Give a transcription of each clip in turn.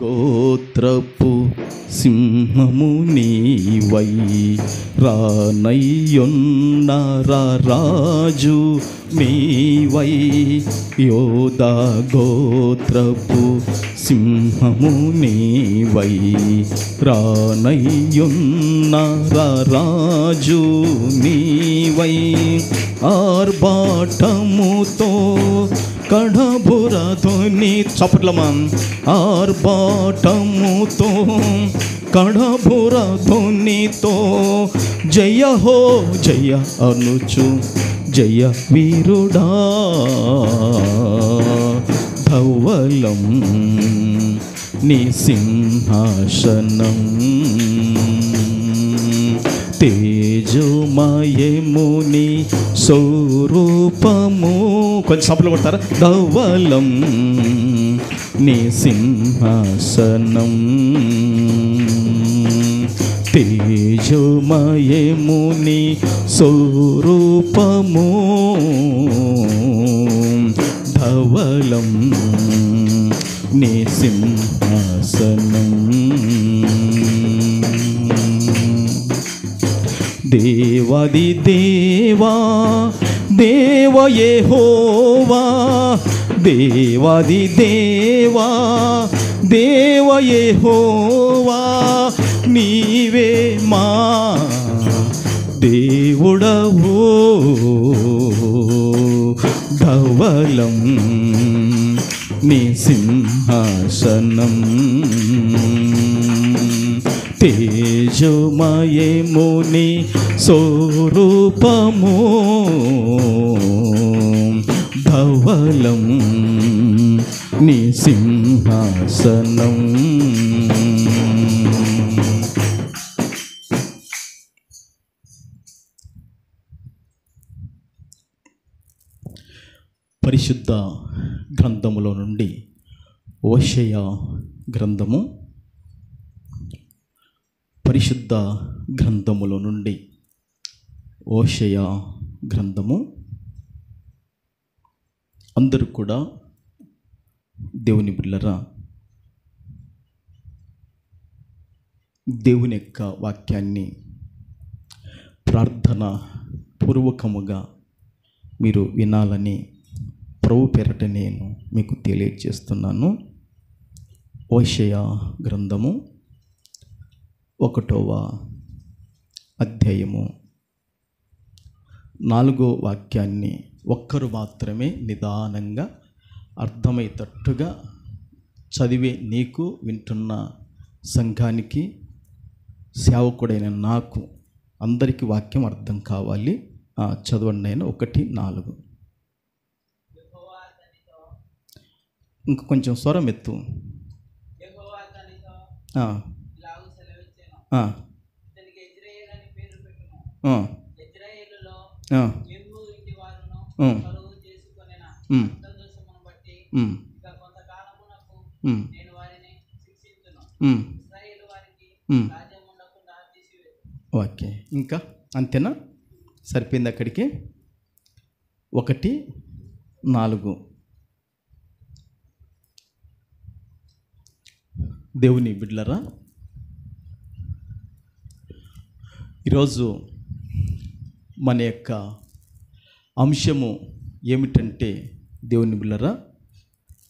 గోత్రపు సింహము నీవై రానయ్యున్న రాజు నీవై యోధా గోత్రపు సింహము నీవై రానయ్యున్న రాజు నీవై ఆర్భాటముతో కడబురధుని చప్పట్లమా ఆర్భాటముతో కడబురధునితో జయ హో జయ అనుచు జయ వీరుడా ధవలం నీ సింహాసనం తేజోమయముని స్వరూపము కొంచెం సభలు కొడతారా ధవలం నీ సింహాసనం తేజోమయముని స్వరూపము ధవలం నీ సింహాసనం దేవాది దేవా దేవ యెహోవా దేవాది దేవా దేవ యెహోవా నీవే మా దేవుడవో ధవలం నీ సింహాసనం తేజోమయముని స్వరూపము ధవలం నీ సింహాసనం పరిశుద్ధ గ్రంథములో నుండి హోషేయ గ్రంథము పరిశుద్ధ గ్రంథములో నుండి హోషేయ గ్రంథము అందరూ కూడా దేవుని బిడ్డలారా దేవుని యొక్క వాక్యాన్ని ప్రార్థన పూర్వకముగా మీరు వినాలని ప్రభు పేరట నేను మీకు తెలియజేస్తున్నాను. హోషేయ గ్రంథము 1వ అధ్యాయము 4వ వాక్యాన్ని ఒక్కరు మాత్రమే నిదానంగా అర్థమయ్యేటట్టుగా చదివే నీకు, వింటున్న సంఘానికి, సేవకుడైన నాకు అందరికీ వాక్యం అర్థం కావాలి. చదవండి అయినా 1:4. ఇంకా కొంచెం స్వరం ఎత్తు. ఓకే, ఇంకా అంతేనా? సరిపోయింది అక్కడికి. 1:4. దేవుని బిడ్డలారా, ఈరోజు మన యొక్క అంశము ఏమిటంటే దేవుని బిడ్డలారా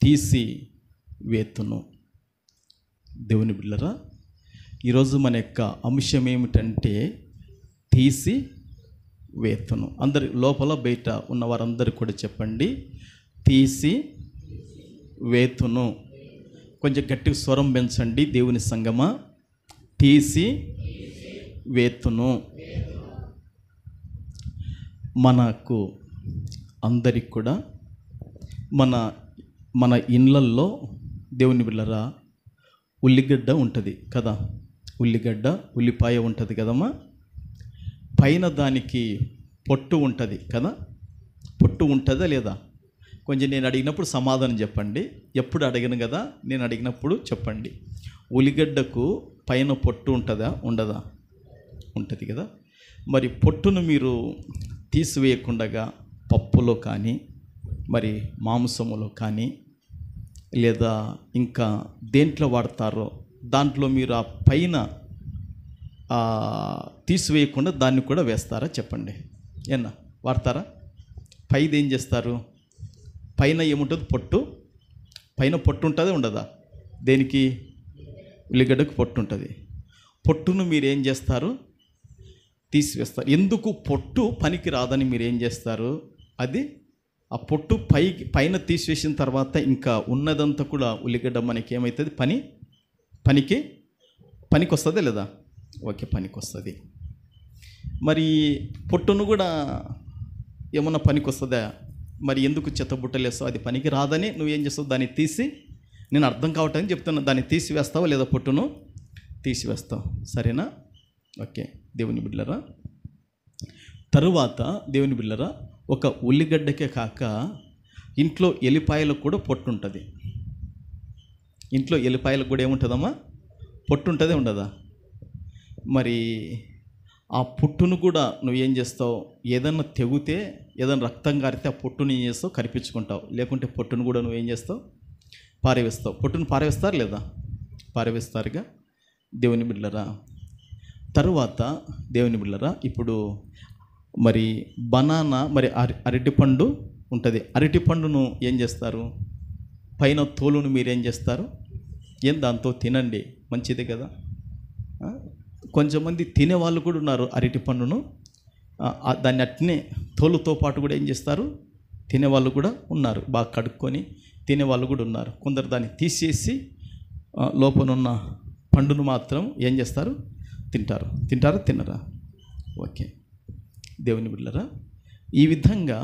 తీసి వేతును. దేవుని బిడ్డలారా ఈరోజు మన యొక్క అంశం ఏమిటంటే తీసి వేతును. అందరి లోపల బయట ఉన్న వారందరూ కూడా చెప్పండి, తీసి వేతును. కొంచెం గట్టిగా స్వరం పెంచండి దేవుని సంగమా. తీసి వేతును. మనకు అందరికి కూడా మన ఇళ్ళల్లో దేవుని బిడ్డలారా ఉల్లిగడ్డ ఉంటుంది కదా, ఉల్లిగడ్డ ఉల్లిపాయ ఉంటుంది కదమ్మా. పైన దానికి పొట్టు ఉంటుంది కదా, పొట్టు ఉంటుందా లేదా? కొంచెం నేను అడిగినప్పుడు సమాధానం చెప్పండి. ఎప్పుడు అడిగాను కదా, నేను అడిగినప్పుడు చెప్పండి. ఉల్లిగడ్డకు పైన పొట్టు ఉంటుందా ఉండదా? ఉంటుంది కదా. మరి పొట్టును మీరు తీసివేయకుండా పప్పులో కానీ మరి మాంసములో కానీ లేదా ఇంకా దేంట్లో వాడతారో దాంట్లో మీరు ఆ పైన తీసివేయకుండా దాన్ని కూడా వేస్తారా చెప్పండి. ఏనా వాడతారా? పైది ఏం చేస్తారు? పైన ఏముంటుంది? పొట్టు. పైన పొట్టు ఉంటుంది ఉండదా? దేనికి? ఉల్లిగడ్డకు పొట్టు ఉంటుంది. పొట్టును మీరు ఏం చేస్తారు? తీసివేస్తారు. ఎందుకు? పొట్టు పనికి రాదని మీరు ఏం చేస్తారు? అది ఆ పొట్టు పైన తీసివేసిన తర్వాత ఇంకా ఉన్నదంతా కూడా ఉల్లిగడ్డ మనకి ఏమవుతుంది? పనికి వస్తుందా లేదా? ఓకే, పనికి వస్తుంది. మరి పొట్టును కూడా ఏమన్నా పనికి వస్తుందా? మరి ఎందుకు చెత్తబుట్టలేస్తావు? అది పనికి రాదని నువ్వేం చేస్తావు? దాన్ని తీసి, నేను అర్థం కావటానికి చెప్తున్నా, దాన్ని తీసివేస్తావా లేదా? పొట్టును తీసివేస్తావు, సరేనా? ఓకే దేవుని బిడ్డలారా, తరువాత దేవుని బిడ్డలారా, ఒక ఉల్లిగడ్డకే కాక ఇంట్లో ఎల్లిపాయలకు కూడా పొట్టు ఉంటుంది. ఇంట్లో ఎల్లిపాయలకు కూడా ఏముంటుందమ్మా? పొట్టు ఉంటుందే ఉండదా? మరి ఆ పొట్టును కూడా నువ్వేం చేస్తావు? ఏదన్నా తెగితే, ఏదైనా రక్తం కారితే ఆ పొట్టును ఏం చేస్తావు? కరిపించుకుంటావు. లేకుంటే పొట్టును కూడా నువ్వేం చేస్తావు? పారవేస్తావు. పొట్టును పారవేస్తారు లేదా? పారవేస్తారుగా దేవుని బిడ్డలారా. తరువాత దేవుని బిడ్డలారా, ఇప్పుడు మరి బనానా, మరి అరటిపండు ఉంటుంది. అరటిపండును ఏం చేస్తారు? పైన తోలును మీరేం చేస్తారు? దాంతో తినండి, మంచిదే కదా. కొంచెంమంది తినేవాళ్ళు కూడా ఉన్నారు. అరటిపండును దాన్ని అట్నే తోలుతో పాటు కూడా ఏం చేస్తారు? తినేవాళ్ళు కూడా ఉన్నారు. బాగా కడుక్కొని తినేవాళ్ళు కూడా ఉన్నారు. కొందరు దాన్ని తీసేసి లోపనున్న పండును మాత్రం ఏం చేస్తారు? తింటారా? తినరా? ఓకే దేవుని బిడ్డలారా, ఈ విధంగా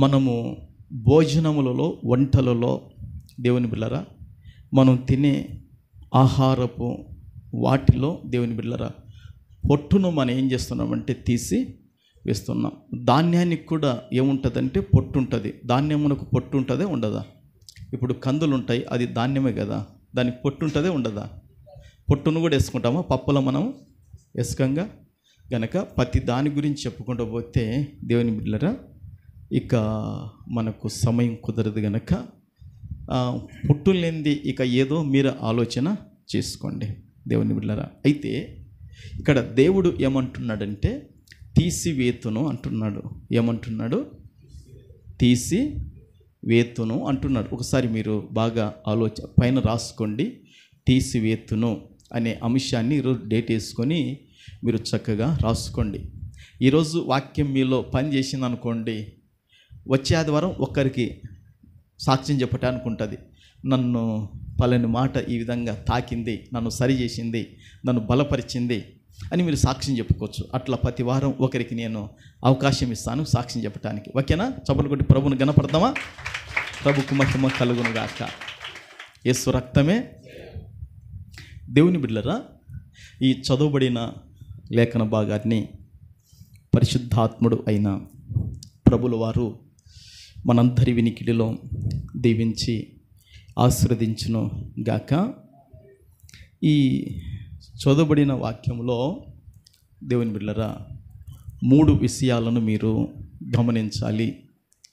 మనము భోజనములలో, వంటలలో దేవుని బిడ్డలారా, మనం తినే ఆహారపు వాటిలో దేవుని బిడ్డలారా, పొట్టును మనం ఏం చేస్తున్నామంటే తీసి వేస్తున్నాం. ధాన్యానికి కూడా ఏముంటుందంటే పొట్టు ఉంటుంది. ధాన్యమునకు పొట్టు ఉంటుందే ఉండదా? ఇప్పుడు కందులు ఉంటాయి, అది ధాన్యమే కదా, దానికి పొట్టు ఉంటుందే ఉండదా? పొట్టును కూడా వేసుకుంటామా? పప్పులో మనం వేసుకంగా గనక ప్రతి దాని గురించి చెప్పుకుంటూ పోతే దేవుని బిడ్డలారా, ఇక మనకు సమయం కుదరదు గనక పొట్టు లేనిది ఇక ఏదో మీరు ఆలోచన చేసుకోండి దేవుని బిడ్డలారా. అయితే ఇక్కడ దేవుడు ఏమంటున్నాడంటే తీసివేతును అంటున్నాడు. ఏమంటున్నాడు? తీసివేతును అంటున్నాడు. ఒకసారి మీరు బాగా పైన రాసుకోండి. తీసివేతును అనే అంశాన్ని ఈరోజు డేట్ వేసుకొని మీరు చక్కగా రాసుకోండి. ఈరోజు వాక్యం మీలో పని చేసింది అనుకోండి, వచ్చే ఆదివారం ఒక్కరికి సాక్ష్యం చెప్పటానికి ఉంటుంది. నన్ను పలాని మాట ఈ విధంగా తాకింది, నన్ను సరి చేసింది, నన్ను బలపరిచింది అని మీరు సాక్ష్యం చెప్పుకోవచ్చు. అట్లా ప్రతి వారం ఒకరికి నేను అవకాశం ఇస్తాను సాక్ష్యం చెప్పడానికి. ఓకేనా? చప్పట్లు కొట్టి ప్రభువును గణపడతామా? ప్రభుకు మహిమ కలుగును గాక. యేసు రక్తమే. దేవుని బిడ్డలారా, ఈ చదువుబడిన లేఖన భాగాన్ని పరిశుద్ధాత్ముడు అయిన ప్రభుల వారు మనందరి వినికిడిలో దీవించి ఆశీర్వదించును గాక. ఈ చదువుబడిన వాక్యంలో దేవుని బిడ్డలారా, 3 విషయాలను మీరు గమనించాలి.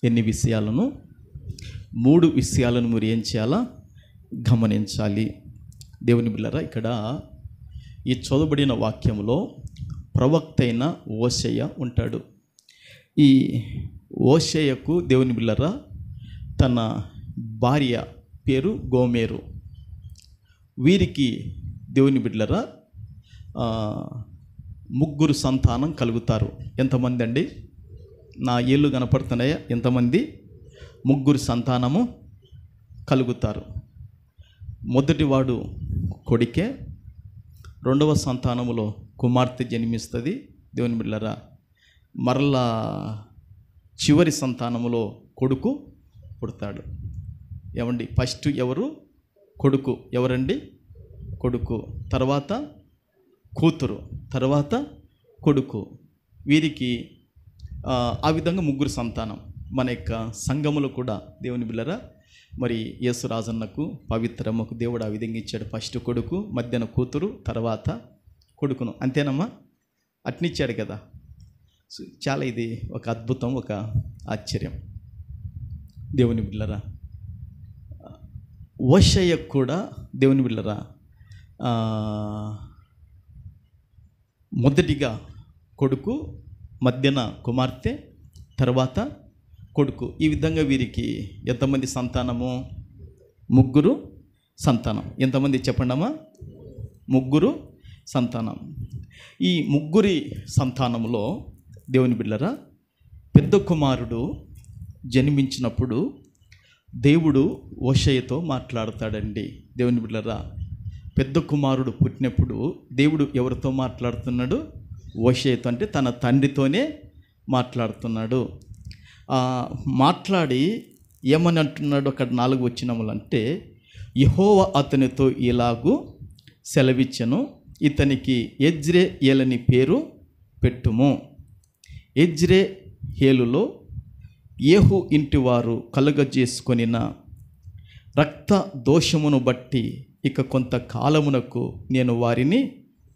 ఎన్ని విషయాలను? 3 విషయాలను మీరు ఏం చేయాలా? గమనించాలి. దేవుని బిడ్డలారా, ఇక్కడ ఈ చదువుబడిన వాక్యంలో ప్రవక్త అయిన హోషేయ ఉంటాడు. ఈ హోషేయకు దేవుని బిడ్డలారా తన భార్య పేరు గోమెరు. వీరికి దేవుని బిడ్డలారా 3 సంతానం కలుగుతారు. ఎంతమంది అండి? నా ఏళ్ళు కనపడుతున్నాయా? ఎంతమంది? 3 సంతానము కలుగుతారు. మొదటివాడు కొడుకే, 2వ సంతానములో కుమార్తె జన్మిస్తుంది. దేవుని బిడ్డలారా, మరలా చివరి సంతానములో కొడుకు పుడతాడు. ఏమండి? ఫస్ట్ ఎవరు? కొడుకు. ఎవరండి? కొడుకు. తర్వాత కూతురు, తర్వాత కొడుకు. వీరికి ఆ విధంగా 3 సంతానం. మన యొక్క సంఘములో కూడా దేవుని బిడ్డలారా, మరి యేసు రాజన్నకు పవిత్రమ్మకు దేవుడు ఆ విధంగా ఇచ్చాడు. ఫస్ట్ కొడుకు, మధ్యన కూతురు, తర్వాత కొడుకును. అంతేనమ్మా? అట్నిచ్చాడు కదా. చాలా ఇది ఒక అద్భుతం, ఒక ఆశ్చర్యం. దేవుని బిడ్డలారా, హోషేయ కూడా దేవుని బిడ్డలారా మొదటిగా కొడుకు, మధ్యన కుమార్తె, తర్వాత కొడుకు. ఈ విధంగా వీరికి ఎంతమంది సంతానము? 3 సంతానం. ఎంతమంది చెప్పండమ్మా? 3 సంతానం. ఈ 3 సంతానంలో దేవుని బిడ్డలారా పెద్ద కుమారుడు జన్మించినప్పుడు దేవుడు హోషేయతో మాట్లాడతాడండి. దేవుని బిడ్డలారా పెద్ద కుమారుడు పుట్టినప్పుడు దేవుడు ఎవరితో మాట్లాడుతున్నాడు? హోషేయతో, అంటే తన తండ్రితోనే మాట్లాడుతున్నాడు. మాట్లాడి ఏమని అంటున్నాడు అక్కడ 4 వచనములంటే, యెహోవా అతనితో ఇలాగు సెలవిచ్చెను, ఇతనికి యెజ్రెయేలని పేరు పెట్టుము. యెజ్రెయేలులో యేహు ఇంటివారు కలుగజేసుకొనిన రక్త దోషమును బట్టి ఇక కొంతకాలమునకు నేను వారిని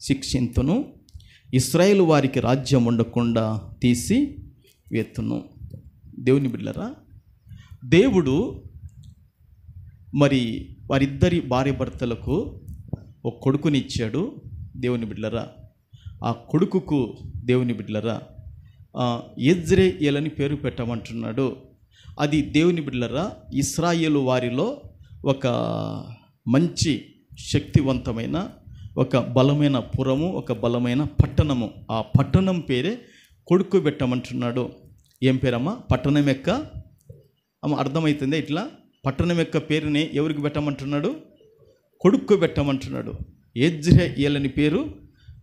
శిక్షింతును, ఇశ్రాయేలు వారికి రాజ్యం ఉండకుండా తీసి వేతును. దేవుని బిడ్డలారా దేవుడు మరి వారిద్దరి భార్య భర్తలకు ఒక కొడుకుని ఇచ్చాడు. దేవుని బిడ్డలారా ఆ కొడుకుకు దేవుని బిడ్డలారా యెజ్రెయేలని పేరు పెట్టమంటున్నాడు. అది దేవుని బిడ్డలారా ఇశ్రాయేలు వారిలో ఒక మంచి శక్తివంతమైన, ఒక బలమైన పురము, ఒక బలమైన పట్టణము. ఆ పట్టణం పేరే కొడుకు పెట్టమంటున్నాడు. ఏం పేరమ్మా? పట్టణం యొక్క అర్థమవుతుంది. ఇట్లా పట్టణం యొక్క పేరుని ఎవరికి పెట్టమంటున్నాడు? కొడుకు పెట్టమంటున్నాడు. యెజ్రెయేలని పేరు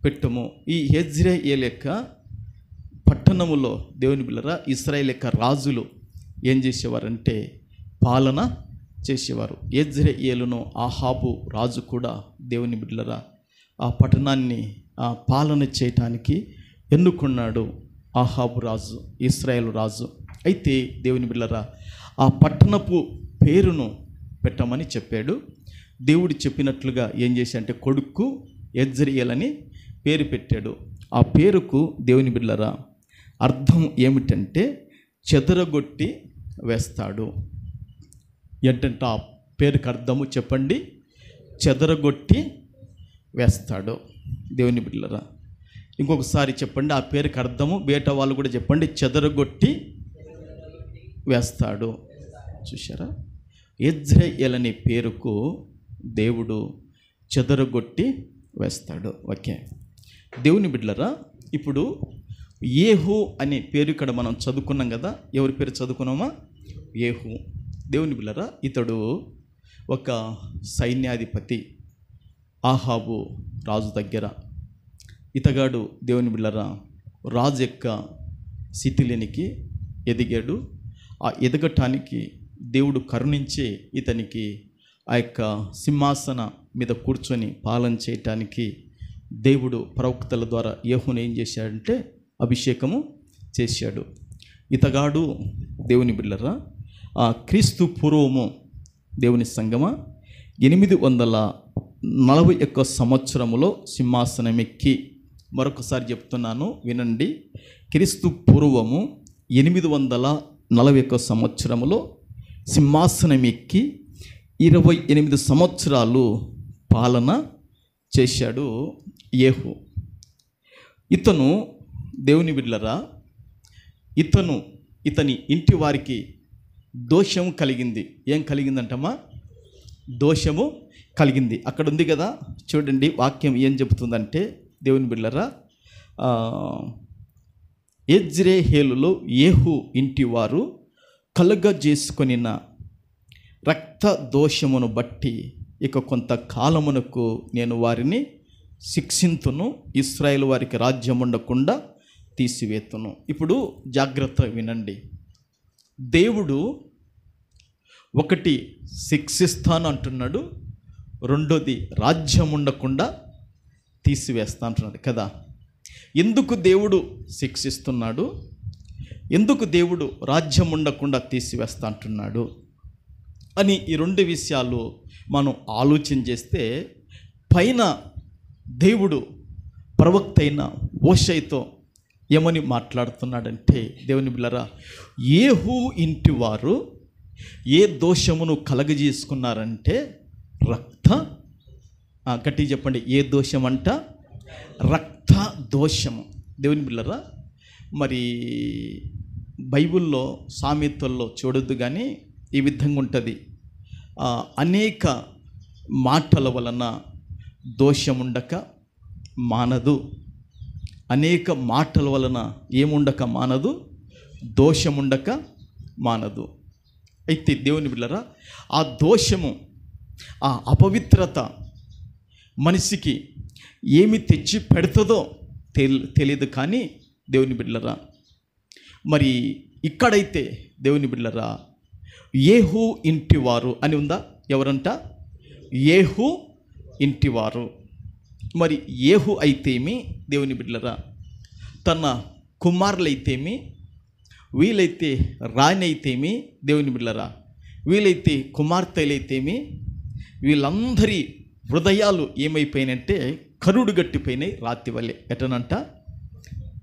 పెట్టుము. ఈ యెజ్రెయేలు యొక్క పట్టణములో దేవుని బిడ్డలారా ఇశ్రాయేలు యొక్క రాజులు ఏం చేసేవారంటే పాలన చేసేవారు. యెజ్రెయేలును ఆహాబు రాజు కూడా దేవుని బిడ్డలారా ఆ పట్టణాన్ని పాలన చేయటానికి ఎన్నుకున్నాడు. ఆహాబు రాజు, ఇశ్రాయేలు రాజు. అయితే దేవుని బిడ్డలారా ఆ పట్టణపు పేరును పెట్టమని చెప్పాడు. దేవుడు చెప్పినట్లుగా ఏం చేశా అంటే కొడుకు యెజ్రెయేలని పేరు పెట్టాడు. ఆ పేరుకు దేవుని బిడ్డలారా అర్థం ఏమిటంటే చెదరగొట్టి వేస్తాడు. ఏంటంటే ఆ పేరుకి అర్థము చెప్పండి? చెదరగొట్టి వేస్తాడు. దేవుని బిడ్డలారా ఇంకొకసారి చెప్పండి ఆ పేరుకి అర్థము. బేట వాళ్ళు కూడా చెప్పండి, చెదరగొట్టి వేస్తాడు. చూశారా? యెజ్రెయేలు అనే పేరుకు దేవుడు చెదరగొట్టి వేస్తాడు. ఓకే దేవుని బిడ్డలారా ఇప్పుడు యేహు అనే పేరు ఇక్కడ మనం చదువుకున్నాం కదా. ఎవరి పేరు చదువుకున్నామా? యేహు. దేవుని బిడ్డలారా ఇతడు ఒక సైన్యాధిపతి ఆహాబు రాజు దగ్గర. ఇతగాడు దేవుని బిడ్డలారా రాజు యొక్క స్థితిలోనికి ఎదిగాడు. ఆ ఎదగటానికి దేవుడు కరుణించి ఇతనికి ఆ యొక్క సింహాసన మీద కూర్చొని పాలన చేయటానికి దేవుడు ప్రవక్తల ద్వారా యేహును ఏం చేశాడంటే అభిషేకము చేశాడు. ఇతగాడు దేవుని బిడ్డలారా క్రీస్తు పూర్వము దేవుని సంగమ 841 సంవత్సరములో సింహాసనం ఎక్కి, మరొకసారి చెప్తున్నాను వినండి, క్రీస్తు పూర్వము 841 సంవత్సరములో సింహాసనం ఎక్కి 28 సంవత్సరాలు పాలన చేశాడు యేహు. ఇతను దేవుని బిడ్డలారా ఇతని ఇంటి వారికి దోషం కలిగింది. ఏం కలిగిందంటమ్మా? దోషము కలిగింది. అక్కడ ఉంది కదా చూడండి, వాక్యం ఏం చెబుతుందంటే దేవుని బిడ్డలారా యెజ్రెయేలులో యేహు ఇంటి వారు కలుగజేసుకొనిన రక్త దోషమును బట్టి ఇక కొంతకాలమునకు నేను వారిని శిక్షింతును, ఇశ్రాయేలు వారికి రాజ్యం ఉండకుండా తీసివేతును. ఇప్పుడు జాగ్రత్త వినండి. దేవుడు ఒకటి శిక్షిస్తాను అంటున్నాడు, రెండోది రాజ్యం ఉండకుండా తీసివేస్తా అంటున్నాడు కదా. ఎందుకు దేవుడు శిక్షిస్తున్నాడు? ఎందుకు దేవుడు రాజ్యం ఉండకుండా తీసివేస్తా అంటున్నాడు అని ఈ 2 విషయాలు మనం ఆలోచన చేస్తే, పైన దేవుడు ప్రవక్త అయిన హోషేయతో ఏమని మాట్లాడుతున్నాడంటే దేవుని బిడ్డలారా యేహు ఇంటి వారు ఏ దోషమును కలగజేసుకున్నారంటే గట్టిగా చెప్పండి, ఏ దోషం అంట? రక్త దోషము. దేవుని బిడ్డలారా, మరి బైబిల్లో సామెతల్లో చూడొద్దు కానీ ఈ విధంగా ఉంటుంది. అనేక మాటల వలన దోషముండక మానదు. అనేక మాటల వలన ఏముండక మానదు? దోషముండక మానదు. అయితే దేవుని బిడ్డలారా, ఆ దోషము, ఆ అపవిత్రత మనిషికి ఏమి తెచ్చి పెడుతుందో తెలియదు. కానీ దేవుని బిడ్డలారా, మరి ఇక్కడైతే దేవుని బిడ్డలారా, యేహూ ఇంటివారు అని ఉందా? ఎవరంట? యేహూ ఇంటివారు. మరి యేహూ అయితేమి దేవుని బిడ్డలారా, తన కుమారులైతేమి, వీలైతే రాణి అయితేమి దేవుని బిడ్డలారా, వీలైతే కుమార్తెలైతేమి, వీళ్ళందరి హృదయాలు ఏమైపోయినాయంటే కరుడు గట్టిపోయినాయి రాతి వల్లే. ఎటనంట?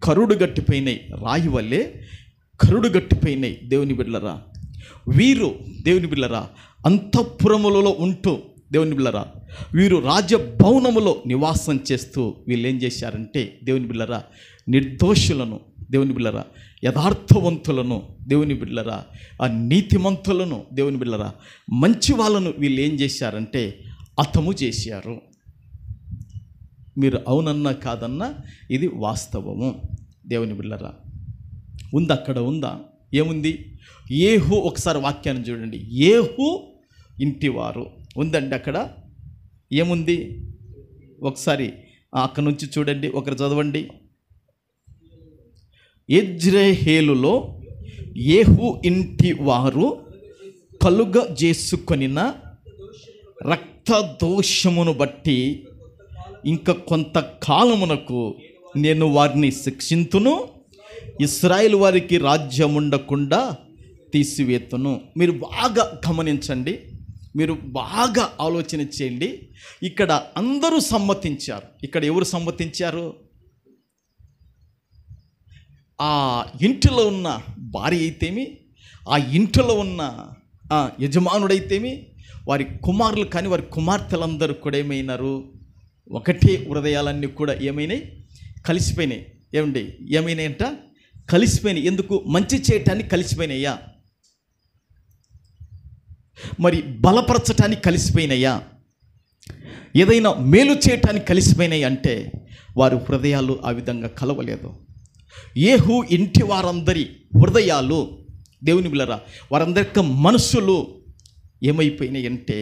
కరుడు గట్టిపోయినాయి, రాయి వల్లే కరుడు గట్టిపోయినాయి దేవుని బిడ్డలారా. వీరు దేవుని బిడ్డలారా అంతఃపురములలో ఉంటూ దేవుని బిడ్డలారా, వీరు రాజభవనములో నివాసం చేస్తూ వీళ్ళు ఏం చేశారంటే దేవుని బిడ్డలారా, నిర్దోషులను దేవుని బిడ్డలారా, యథార్థవంతులను దేవుని బిడ్డలారా, ఆ నీతిమంతులను దేవుని బిడ్డలారా, మంచి వాళ్ళను వీళ్ళు ఏం చేశారంటే హతము చేశారు. మీరు అవునన్నా కాదన్నా ఇది వాస్తవము దేవుని బిడ్డలారా. ఉంది, అక్కడ ఉందా? ఏముంది? యేహూ, ఒకసారి వాక్యాన్ని చూడండి. యేహూ ఇంటివారు ఉందండి. అక్కడ ఏముంది? ఒకసారి అక్కడ నుంచి చూడండి, ఒకరు చదవండి. యెజ్రెయేలులో యేహూ ఇంటి వారు కలుగజేసుకొనిన రక్త దోషమును బట్టి ఇంకా కొంతకాలమునకు నేను వారిని శిక్షింతును, ఇశ్రాయేలు వారికి రాజ్యం ఉండకుండా తీసివేతును. మీరు బాగా గమనించండి, మీరు బాగా ఆలోచన చేయండి. ఇక్కడ అందరూ సమ్మతించారు. ఇక్కడ ఎవరు సమ్మతించారు? ఆ ఇంటిలో ఉన్న భార్య అయితేమి, ఆ ఇంటిలో ఉన్న యజమానుడైతేమి, వారి కుమారులు కానీ వారి కుమార్తెలందరూ కూడా ఏమైనారు? ఒకటే హృదయాలన్నీ కూడా ఏమైనాయి? కలిసిపోయినాయి. ఏమండి? ఏమైనాయంట? కలిసిపోయినాయి. ఎందుకు? మంచి చేయటానికి కలిసిపోయినాయా? మరి బలపరచటానికి కలిసిపోయినాయా? ఏదైనా మేలు చేయటానికి కలిసిపోయినాయి అంటే వారి హృదయాలు ఆ విధంగా కలవలేదు. యేహూ ఇంటి వారందరి హృదయాలు దేవుని బిడ్డలారా, వారందరి యొక్క మనస్సులు ఏమైపోయినాయి అంటే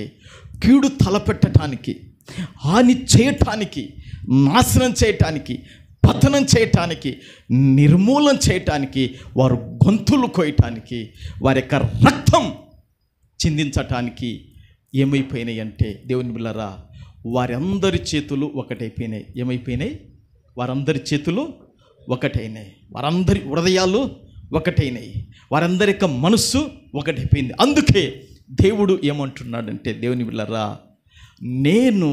కీడు తలపెట్టడానికి, హాని చేయటానికి, నాశనం చేయటానికి, పతనం చేయటానికి, నిర్మూలన చేయటానికి, వారు గొంతులు కోయటానికి, వారి యొక్క రక్తం చిందించటానికి ఏమైపోయినాయి అంటే దేవుని బిడ్డలారా, వారందరి చేతులు ఒకటైపోయినాయి. ఏమైపోయినాయి? వారందరి చేతులు ఒకటైనాయి, వారందరి హృదయాలు ఒకటైనాయి, వారందరి యొక్క మనస్సు ఒకటైపోయింది. అందుకే దేవుడు ఏమంటున్నాడంటే దేవుని బిడ్డలారా, నేను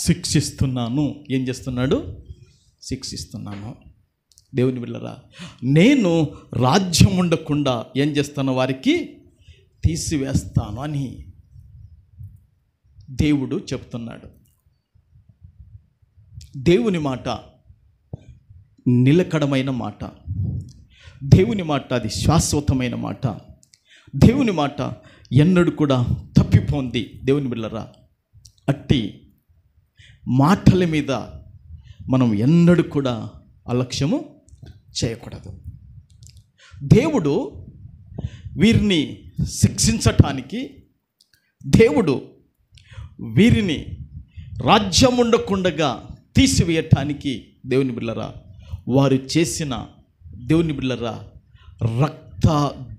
శిక్షిస్తున్నాను. ఏం చేస్తున్నాడు? శిక్షిస్తున్నాను. దేవుని బిడ్డలారా, నేను రాజ్యం ఉండకుండా ఏం చేస్తాను? వారికి తీసివేస్తాను అని దేవుడు చెప్తున్నాడు. దేవుని మాట నిలకడమైన మాట, దేవుని మాట అది శాశ్వతమైన మాట, దేవుని మాట ఎన్నడూ కూడా తప్పిపోంది. దేవుని బిడ్డలారా, అట్టి మాటల మీద మనం ఎన్నడూ కూడా అలక్ష్యము చేయకూడదు. దేవుడు వీరిని శిక్షించటానికి, దేవుడు వీరిని రాజ్యం ఉండకుండగా తీసివేయటానికి దేవుని బిడ్డలారా, వారు చేసిన దేవుని బిడ్డలారా రక్త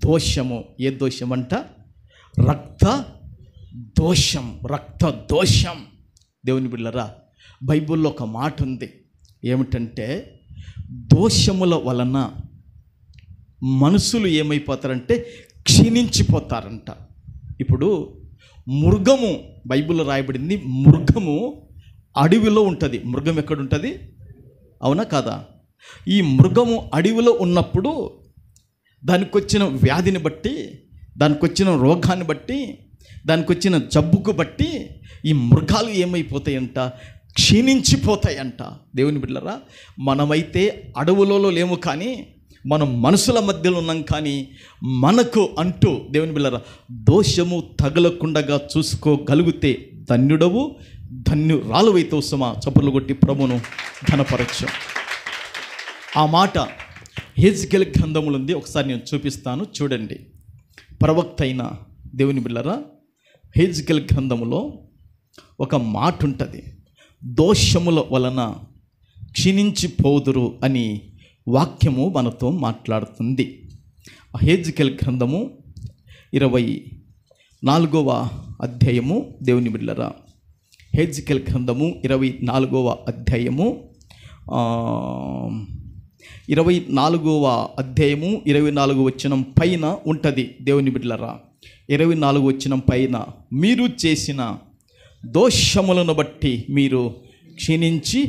దోషము. ఏ దోషం అంట? రక్త దోషం. రక్త దోషం. దేవుని బిడ్డలారా, బైబిల్లో ఒక మాట ఉంది. ఏమిటంటే దోషముల వలన మనుషులు ఏమైపోతారంటే క్షీణించిపోతారంట. ఇప్పుడు మృగము, బైబిల్లో రాయబడింది, మృగము అడవిలో ఉంటుంది. మృగం ఎక్కడుంటుంది? అవునా కాదా? ఈ మృగము అడవిలో ఉన్నప్పుడు దానికి వచ్చిన వ్యాధిని బట్టి దానికి వచ్చిన రోగాన్ని బట్టి, దానికి వచ్చిన జబ్బుకు బట్టి ఈ మృగాలు ఏమైపోతాయంట, క్షీణించిపోతాయంట. దేవుని బిడ్డలారా, మనమైతే అడవులలో లేము, కానీ మనం మనుషుల మధ్యలో ఉన్నాం. కానీ మనకు అంటూ దేవుని బిడ్డలారా దోషము తగలకుండగా చూసుకోగలిగితే ధన్యుడవు, ధన్యురాలువైతే సుమా. చప్పట్లు కొట్టి ప్రభును ఘనపరచు. ఆ మాట హెజ్కేలు గ్రంథములో ఉంది. ఒకసారి నేను చూపిస్తాను, చూడండి. ప్రవక్త అయిన దేవుని బిడ్డలారా, హెజ్కేలు గ్రంథములో ఒక మాట ఉంటుంది, దోషముల వలన క్షీణించిపోదురు అని వాక్యము మనతో మాట్లాడుతుంది. హెజ్కేలు గ్రంథము 24వ అధ్యాయము. దేవుని బిడ్డలారా, హెజ్కేలు గ్రంథము 24వ అధ్యాయము 24వ అధ్యాయము 24వ వచనం పైన ఉంటుంది. దేవుని బిడ్డలారా, 24వ వచనం పైన, మీరు చేసిన దోషములను బట్టి మీరు క్షీణించి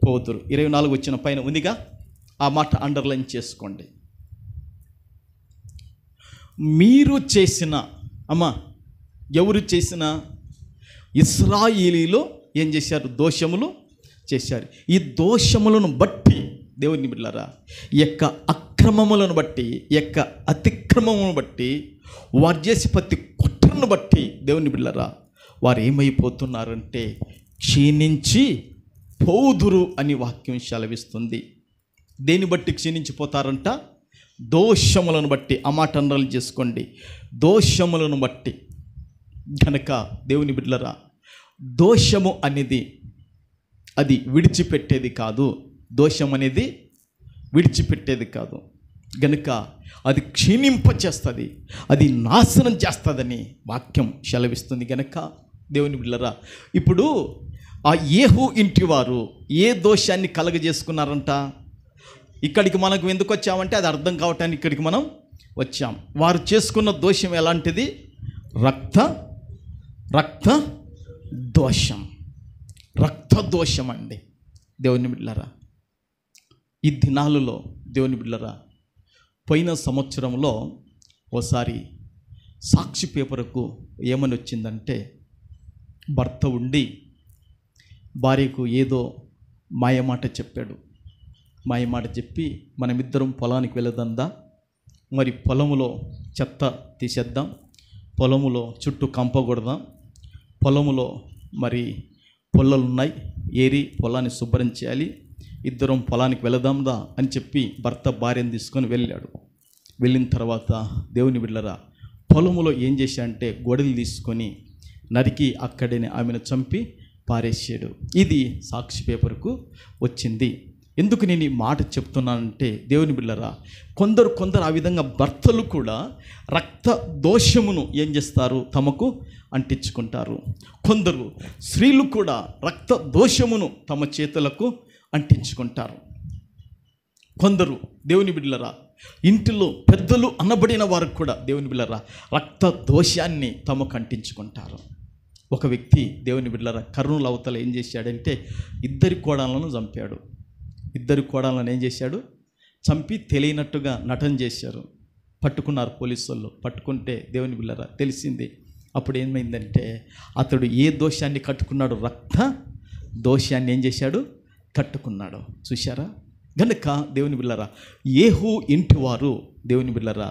పోతురు. 24వ వచనం పైన ఉందిగా, ఆ మాట అండర్లైన్ చేసుకోండి. మీరు చేసిన, ఎవరు చేసిన? ఇశ్రాయేలీలో ఏం చేశారు? దోషములు చేశారు. ఈ దోషములను బట్టి దేవుని బిడ్డలారా, ఈ యొక్క అక్రమములను బట్టి, ఈ యొక్క అతిక్రమములను బట్టి, వారు చేసి ప్రతి కుట్రను బట్టి దేవుని బిడ్డలారా వారు ఏమైపోతున్నారంటే క్షీణించి పోదురు అని వాక్యం సెలవిస్తుంది. దేని బట్టి క్షీణించిపోతారంట? దోషములను బట్టి. ఆ మాట అండర్లైన్ చేసుకోండి, దోషములను బట్టి. కనుక దేవుని బిడ్డలారా, దోషము అనేది అది విడిచిపెట్టేది కాదు. దోషం అనేది విడిచిపెట్టేది కాదు. గనుక అది క్షీణింపచేస్తుంది, అది నాశనం చేస్తుందని వాక్యం సెలవిస్తుంది. గనుక దేవుని బిడ్డలారా, ఇప్పుడు ఆ యేహూ ఇంటి వారు ఏ దోషాన్ని కలగజేసుకున్నారంట? ఇక్కడికి మనకు ఎందుకు వచ్చామంటే అది అర్థం కావటానికి ఇక్కడికి మనం వచ్చాం. వారు చేసుకున్న దోషం ఎలాంటిది? రక్త దోషం. రక్త దోషం అండి. దేవుని బిడ్డలారా, ఈ దినాలలో దేవుని బిడ్డలారా, పోయిన సంవత్సరంలో ఓసారి సాక్షి పేపర్కు ఏమని వచ్చిందంటే, భర్త ఉండి భార్యకు ఏదో మాయమాట చెప్పాడు. మాయమాట చెప్పి, మనమిద్దరం పొలానికి వెళ్ళదందా, మరి పొలములో చెత్త తీసేద్దాం, పొలములో చుట్టూ కంప కొడదాం, పొలములో మరి పొలాలున్నాయి, ఏరి పొలాన్ని శుభ్రం చేయాలి, ఇద్దరం పొలానికి వెళదాందా అని చెప్పి భర్త భార్యను తీసుకొని వెళ్ళాడు. వెళ్ళిన తర్వాత దేవుని బిడ్డలారా, పొలములో ఏం చేశాడంటే గొడవలు తీసుకొని నరికి అక్కడే ఆమెను చంపి పారేసాడు. ఇది సాక్షి పేపర్కు వచ్చింది. ఎందుకు నేను ఈ మాట చెప్తున్నానంటే, దేవుని బిడ్డలారా, కొందరు ఆ విధంగా భర్తలు కూడా రక్త దోషమును ఏం చేస్తారు? తమకు అంటించుకుంటారు. కొందరు స్త్రీలు కూడా రక్త దోషమును తమ చేతులకు అంటించుకుంటారు. కొందరు దేవుని బిడ్డలారా, ఇంటిలో పెద్దలు అనబడిన వారు కూడా దేవుని బిడ్డలారా రక్త దోషాన్ని తమకు అంటించుకుంటారు. ఒక వ్యక్తి దేవుని బిడ్డలారా కర్నూలు అవతల ఏం చేశాడంటే, ఇద్దరి కోడళ్ళను చంపాడు. ఇద్దరు కోడళ్ళను ఏం చేశాడు? చంపి తెలియనట్టుగా నటన చేశారు. పట్టుకున్నారు పోలీసు వాళ్ళు. పట్టుకుంటే దేవుని బిడ్డలారా తెలిసింది. అప్పుడు ఏమైందంటే, అతడు ఏ దోషాన్ని కట్టుకున్నాడు? రక్త దోషాన్ని ఏం చేశాడు? కట్టుకున్నాడు. చూశారా? గనుక దేవుని బిడ్డలారా, యేహూ ఇంటి వారు దేవుని బిడ్డలారా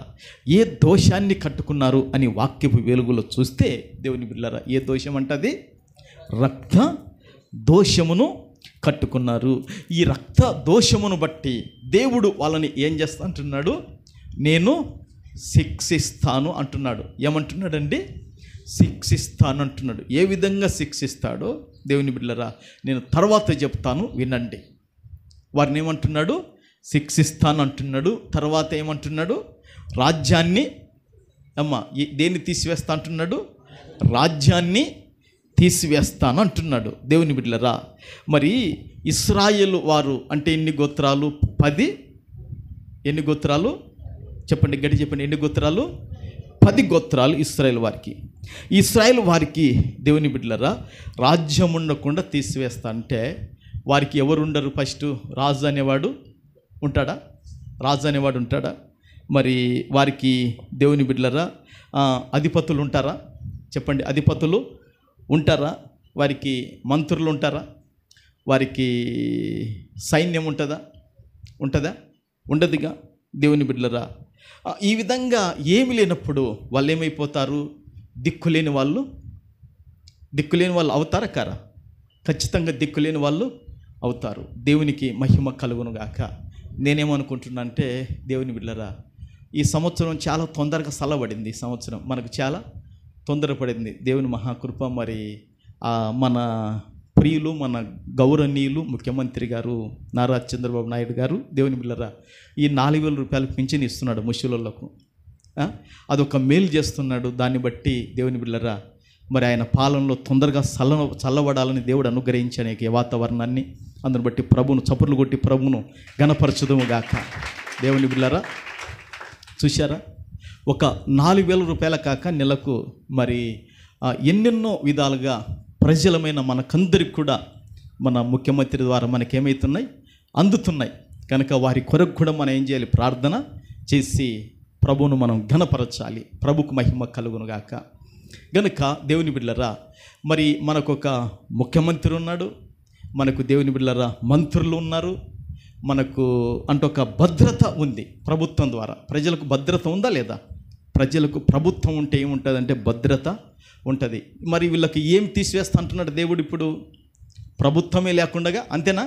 ఏ దోషాన్ని కట్టుకున్నారు అని వాక్యపు వెలుగులో చూస్తే, దేవుని బిడ్డలారా ఏ దోషం అంటది? రక్త దోషమును కట్టుకున్నారు. ఈ రక్త దోషమును బట్టి దేవుడు వాళ్ళని ఏం చేస్తా అంటున్నాడు? నేను శిక్షిస్తాను అంటున్నాడు. ఏమంటున్నాడండి? శిక్షిస్తాను అంటున్నాడు. ఏ విధంగా శిక్షిస్తాడో దేవుని బిడ్డలారా నేను తర్వాత చెప్తాను, వినండి. వారిని ఏమంటున్నాడు? శిక్షిస్తాను అంటున్నాడు. తర్వాత ఏమంటున్నాడు? రాజ్యాన్ని దేన్ని తీసివేస్తా అంటున్నాడు? రాజ్యాన్ని తీసివేస్తాను అంటున్నాడు. దేవుని బిడ్డలారా, మరి ఇశ్రాయేలు వారు అంటే ఎన్ని గోత్రాలు? 10. ఎన్ని గోత్రాలు చెప్పండి, గట్టి చెప్పండి. ఎన్ని గోత్రాలు? 10 గోత్రాలు ఇశ్రాయేలు వారికి. ఇశ్రాయేలు వారికి దేవుని బిడ్డలారా రాజ్యం ఉండకుండా తీసివేస్తా అంటే వారికి ఎవరు ఉండరు? ఫస్ట్ రాజు అనేవాడు ఉంటాడా? రాజు అనేవాడు ఉంటాడా? మరి వారికి దేవుని బిడ్డలారా అధిపతులు ఉంటారా? చెప్పండి. అధిపతులు ఉంటారా? వారికి మంత్రులు ఉంటారా? వారికి సైన్యం ఉంటుందా? ఉండదుగా. దేవుని బిడ్డలరా, ఈ విధంగా ఏమి లేనప్పుడు వాళ్ళు ఏమైపోతారు? దిక్కులేని వాళ్ళు అవుతారా కారా? ఖచ్చితంగా దిక్కులేని వాళ్ళు అవుతారు. దేవునికి మహిమ కలుగును గాక. నేనేమనుకుంటున్నా అంటే, దేవుని బిడ్డలరా, ఈ సంవత్సరం చాలా తొందరగా చల్లబడింది. ఈ సంవత్సరం మనకు చాలా తొందరపడింది. దేవుని మహాకృప. మరి మన ప్రియులు, మన గౌరవనీయులు ముఖ్యమంత్రి గారు నారా చంద్రబాబు నాయుడు గారు, దేవుని బిడ్డలరా, ఈ 4,000 రూపాయలు పింఛన్ ఇస్తున్నాడు ముసలోళ్ళకు. అదొక మేలు చేస్తున్నాడు. దాన్ని బట్టి దేవుని బిడ్డలరా, మరి ఆయన పాలనలో తొందరగా చల్లబడాలని దేవుడు అనుగ్రహించనే వాతావరణాన్ని, అందుని బట్టి ప్రభును చప్పట్లు కొట్టి ప్రభును ఘనపరచుదుము గాక. దేవుని బిడ్డలరా, చూశారా? ఒక 4,000 రూపాయల కాక నెలకు మరి ఎన్నెన్నో విధాలుగా ప్రజలమైన మనకందరికి కూడా మన ముఖ్యమంత్రి ద్వారా మనకేమవుతున్నాయి? అందుతున్నాయి. కనుక వారి కొరకు కూడా మనం ఏం చేయాలి? ప్రార్థన చేసి ప్రభువును మనం ఘనపరచాలి. ప్రభుకు మహిమ కలుగును గాక. గనుక దేవుని బిడ్డలరా, మరి మనకొక ముఖ్యమంత్రి ఉన్నాడు, మనకు దేవుని బిడ్డలరా మంత్రులు ఉన్నారు, మనకు ఒక భద్రత ఉంది ప్రభుత్వం ద్వారా. ప్రజలకు భద్రత ఉందా లేదా? ప్రజలకు ప్రభుత్వం ఉంటే ఏముంటుందంటే భద్రత ఉంటుంది. మరి వీళ్ళకి ఏం తీసివేస్తా అంటున్నాడు దేవుడు? ఇప్పుడు ప్రభుత్వమే లేకుండా, అంతేనా?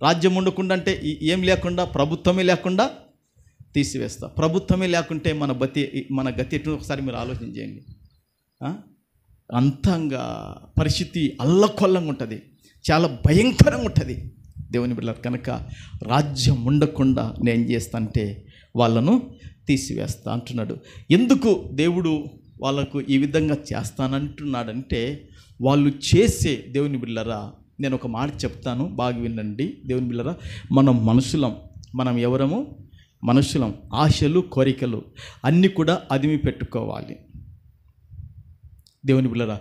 రాజ్యం ఉండకుండా అంటే ఏం లేకుండా, ప్రభుత్వమే లేకుండా తీసివేస్తా. ప్రభుత్వమే లేకుంటే మన గతి ఎటు ఒకసారి మీరు ఆలోచన చేయండి. అంతంగా పరిస్థితి అల్లకొల్లంగా ఉంటుంది, చాలా భయంకరంగా ఉంటుంది. దేవుని బిడ్డలు కనుక రాజ్యం ఉండకుండా నేను చేస్తానంటే వాళ్ళను తీసివేస్తా అంటున్నాడు. ఎందుకు దేవుడు వాళ్ళకు ఈ విధంగా చేస్తానంటున్నాడంటే, వాళ్ళు చేసే, దేవుని బిడ్డలరా, నేను ఒక మాట చెప్తాను, బాగా వినండి. దేవుని బిడ్డలరా, మనం మనుషులం. మనం ఎవరము? మనుషులం. ఆశలు, కోరికలు అన్నీ కూడా అదిమి పెట్టుకోవాలి. దేవుని బిడ్డలరా,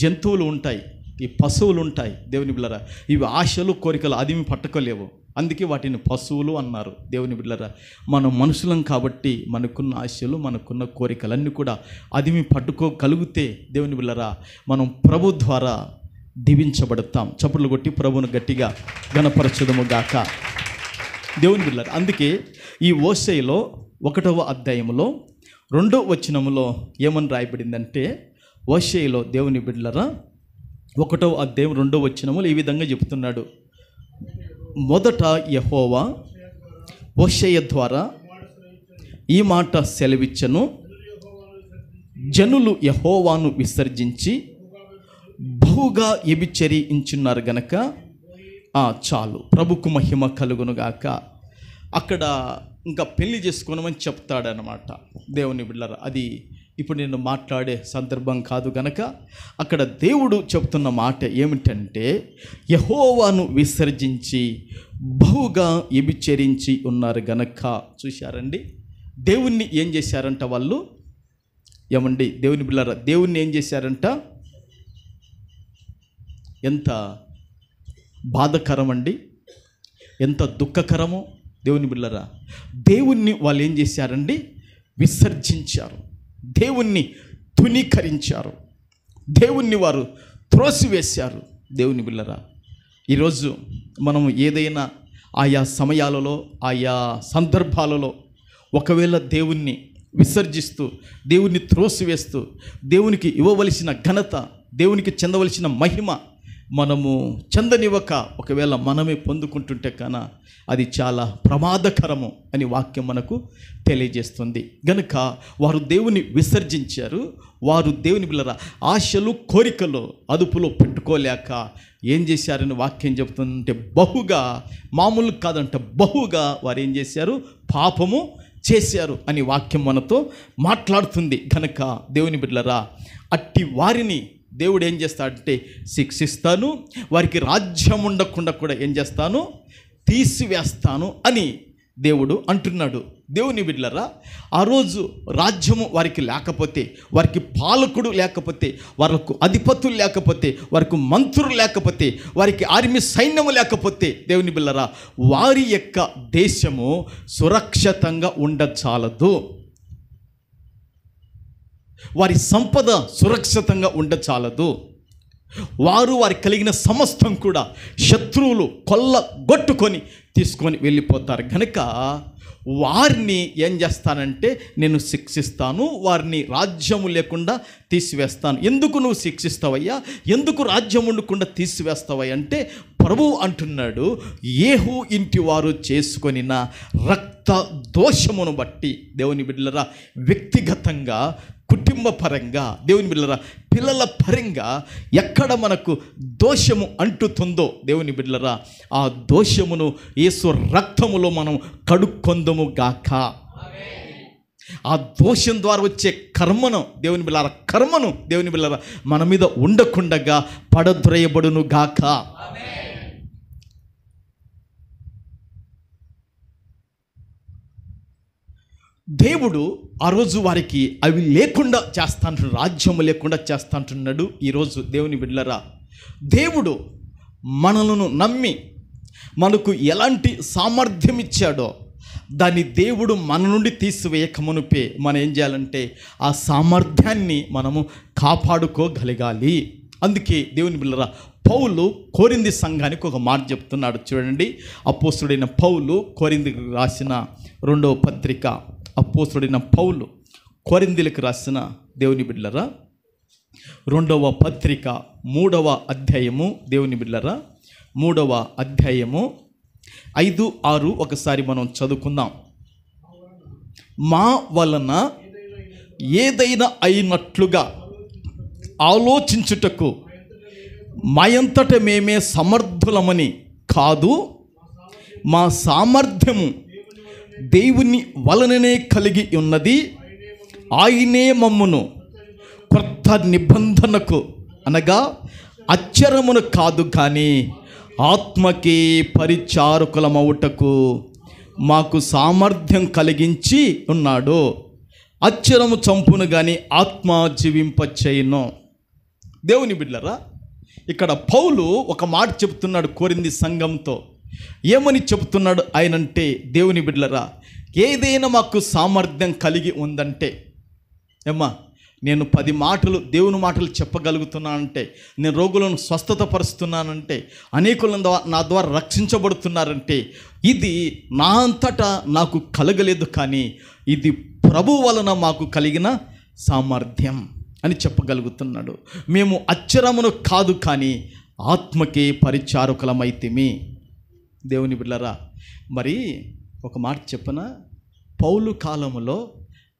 జంతువులు ఉంటాయి, ఈ పశువులు ఉంటాయి. దేవుని బిడ్డలరా, ఇవి ఆశలు, కోరికలు అదిమి పట్టుకోలేవు, అందుకే వాటిని పశువులు అన్నారు. దేవుని బిడ్డలరా, మనం మనుషులం కాబట్టి మనకున్న ఆశలు, మనకున్న కోరికలన్నీ కూడా అదిమి పట్టుకోగలిగితే దేవుని బిడ్డలరా, మనం ప్రభు ద్వారా దీవించబడతాం. చప్పట్లు కొట్టి ప్రభువును గట్టిగా ఘనపరచుదము గాక. దేవుని బిడ్డలరా, అందుకే ఈ హోషేయలో 1వ అధ్యాయంలో 2వ వచనములో ఏమని రాయబడిందంటే, హోషేయలో దేవుని బిడ్డలరా 1వ అధ్యాయం 2వ వచనములో ఈ విధంగా చెప్తున్నాడు. మొదట యెహోవా హోషేయ ద్వారా ఈ మాట సెలవిచ్చెను, జనులు యెహోవాను విసర్జించి బహుగా వ్యభిచరించున్నారు గనక చాలు, ప్రభుకు మహిమ కలుగునుగాక. అక్కడ ఇంకా పెళ్లి చేసుకోనమని చెప్తాడనమాట. దేవుని బిడ్డలారా, అది ఇప్పుడు నేను మాట్లాడే సందర్భం కాదు గనక అక్కడ దేవుడు చెప్తున్న మాట ఏమిటంటే, యెహోవాను విసర్జించి బహుగా వ్యభిచరించి ఉన్నారు గనక. చూశారండి, దేవుణ్ణి ఏం చేశారంట వాళ్ళు? ఏమండి దేవుని బిడ్డలారా, దేవుణ్ణి ఏం చేశారంట? ఎంత బాధకరం అండి, ఎంత దుఃఖకరమో. దేవుని బిడ్డలారా, దేవుణ్ణి వాళ్ళు ఏం చేశారండి? విసర్జించారు, దేవుణ్ణి తునీకరించారు, దేవుణ్ణి వారు త్రోసివేశారు. దేవుని బిడ్డలారా, ఈరోజు మనము ఏదైనా ఆయా సమయాలలో, ఆయా సందర్భాలలో ఒకవేళ దేవుణ్ణి విసర్జిస్తూ, దేవుణ్ణి త్రోసివేస్తూ, దేవునికి ఇవ్వవలసిన ఘనత, దేవునికి చెందవలసిన మహిమ మనము చెందనివ్వక ఒకవేళ మనమే పొందుకుంటుంటే కన్నా అది చాలా ప్రమాదకరము అని వాక్యం మనకు తెలియజేస్తుంది. గనుక వారు దేవుని విసర్జించారు. వారు దేవుని బిడ్డలారా ఆశలు, కోరికలు అదుపులో పెట్టుకోలేక ఏం చేశారని వాక్యం చెబుతుందంటే, బహుగా, మామూలు కాదంట, బహుగా వారు ఏం చేశారు? పాపము చేశారు అని వాక్యం మనతో మాట్లాడుతుంది. కనుక దేవుని బిడ్డలారా, అట్టి వారిని దేవుడు ఏం చేస్తాడంటే శిక్షిస్తాను, వారికి రాజ్యం ఉండకుండా కూడా ఏం చేస్తాను? తీసివేస్తాను అని దేవుడు అంటున్నాడు. దేవుని బిడ్డలారా, ఆ రోజు రాజ్యము వారికి లేకపోతే, వారికి పాలకుడు లేకపోతే, వారికి అధిపతులు లేకపోతే, వారికి మంత్రులు లేకపోతే, వారికి ఆర్మీ సైన్యము లేకపోతే, దేవుని బిడ్డలారా, వారి యొక్క దేశము సురక్షితంగా ఉండచాలదు. వారి సంపద సురక్షితంగా ఉండచాలదు. వారికి కలిగిన సమస్తం కూడా శత్రువులు కొల్లగొట్టుకొని తీసుకొని వెళ్ళిపోతారు. కనుక వారిని ఏం చేస్తానంటే నేను శిక్షిస్తాను, వారిని రాజ్యము లేకుండా తీసివేస్తాను. ఎందుకు నువ్వు శిక్షిస్తావయ్యా, ఎందుకు రాజ్యం ఉండకుండా తీసివేస్తావయ్యా అంటే ప్రభువు అంటున్నాడు, యేహూ ఇంటి వారు చేసుకొనిన రక్త దోషమును బట్టి. దేవుని బిడ్డలరా, వ్యక్తిగతంగా, కుటుంబ పరంగా, దేవుని బిడ్డలరా, పిల్లల పరంగా ఎక్కడ మనకు దోషము అంటుతుందో దేవుని బిడ్డలరా, ఆ దోషమును యేసు రక్తములో మనం కడుక్కొందుము గాక. ఆ దోషం ద్వారా వచ్చే కర్మను దేవుని బిడ్డలారా మన మీద ఉండకుండగా పడద్రోయబడును గాక. దేవుడు ఆ రోజు వారికి అవి లేకుండా చేస్తా అంటున్నాడు, రాజ్యము లేకుండా చేస్తా అంటున్నాడు. ఈరోజు దేవుని బిడ్డలారా, దేవుడు మనలను నమ్మి మనకు ఎలాంటి సామర్థ్యం ఇచ్చాడో దాన్ని దేవుడు మన నుండి తీసివేయకమునుపే మనం ఏం చేయాలంటే ఆ సామర్థ్యాన్ని మనము కాపాడుకోగలగాలి. అందుకే దేవుని బిడ్డలారా, పౌలు కొరింథీ సంఘానికి ఒక మాట చెప్తున్నాడు. చూడండి, అపోస్తలుడైన పౌలు కొరింథీకి రాసిన 2వ పత్రిక, అపోస్తలుడైన పౌలు కొరింథీలకు రాసిన దేవుని బిడ్డలారా 2వ పత్రిక 3వ అధ్యాయము, దేవుని బిడ్డలారా 3వ అధ్యాయము 5, 6 ఒకసారి మనం చదువుకుందాం. మా వలన ఏదైనా అయినట్లుగా ఆలోచించుటకు మాయంతట మేమే సమర్థులమని కాదు, మా సామర్థ్యము దేవుని వలననే కలిగి ఉన్నది. ఆయనే మమ్మును క్రొత్త నిబంధనకు అనగా అక్షరమును కాదు కానీ ఆత్మకి పరిచారకులమవుటకు మాకు సామర్థ్యం కలిగించి ఉన్నాడు. అక్షరము చంపును కానీ ఆత్మ జీవింపచేయును. దేవుని బిడ్డలారా, ఇక్కడ పౌలు ఒక మాట చెప్తున్నాడు కొరింథీ సంఘంతో. ఏమని చెప్తున్నాడు ఆయనంటే, దేవుని బిడ్డలారా, ఏదైనా మాకు సామర్థ్యం కలిగి ఉందంటే, నేను 10 మాటలు దేవుని మాటలు చెప్పగలుగుతున్నానంటే, నేను రోగులను స్వస్థత పరుస్తున్నానంటే, అనేకులను నా ద్వారా రక్షించబడుతున్నారంటే, ఇది నా అంతటా నాకు కలగలేదు కానీ ఇది ప్రభు వలన మాకు కలిగిన సామర్థ్యం అని చెప్పగలుగుతున్నాడు. మేము అక్షరమును కాదు కానీ ఆత్మకే పరిచారకులమైతిమి. దేవుని బిడ్డలారా, మరి ఒక మాట చెప్పనా, పౌలు కాలములో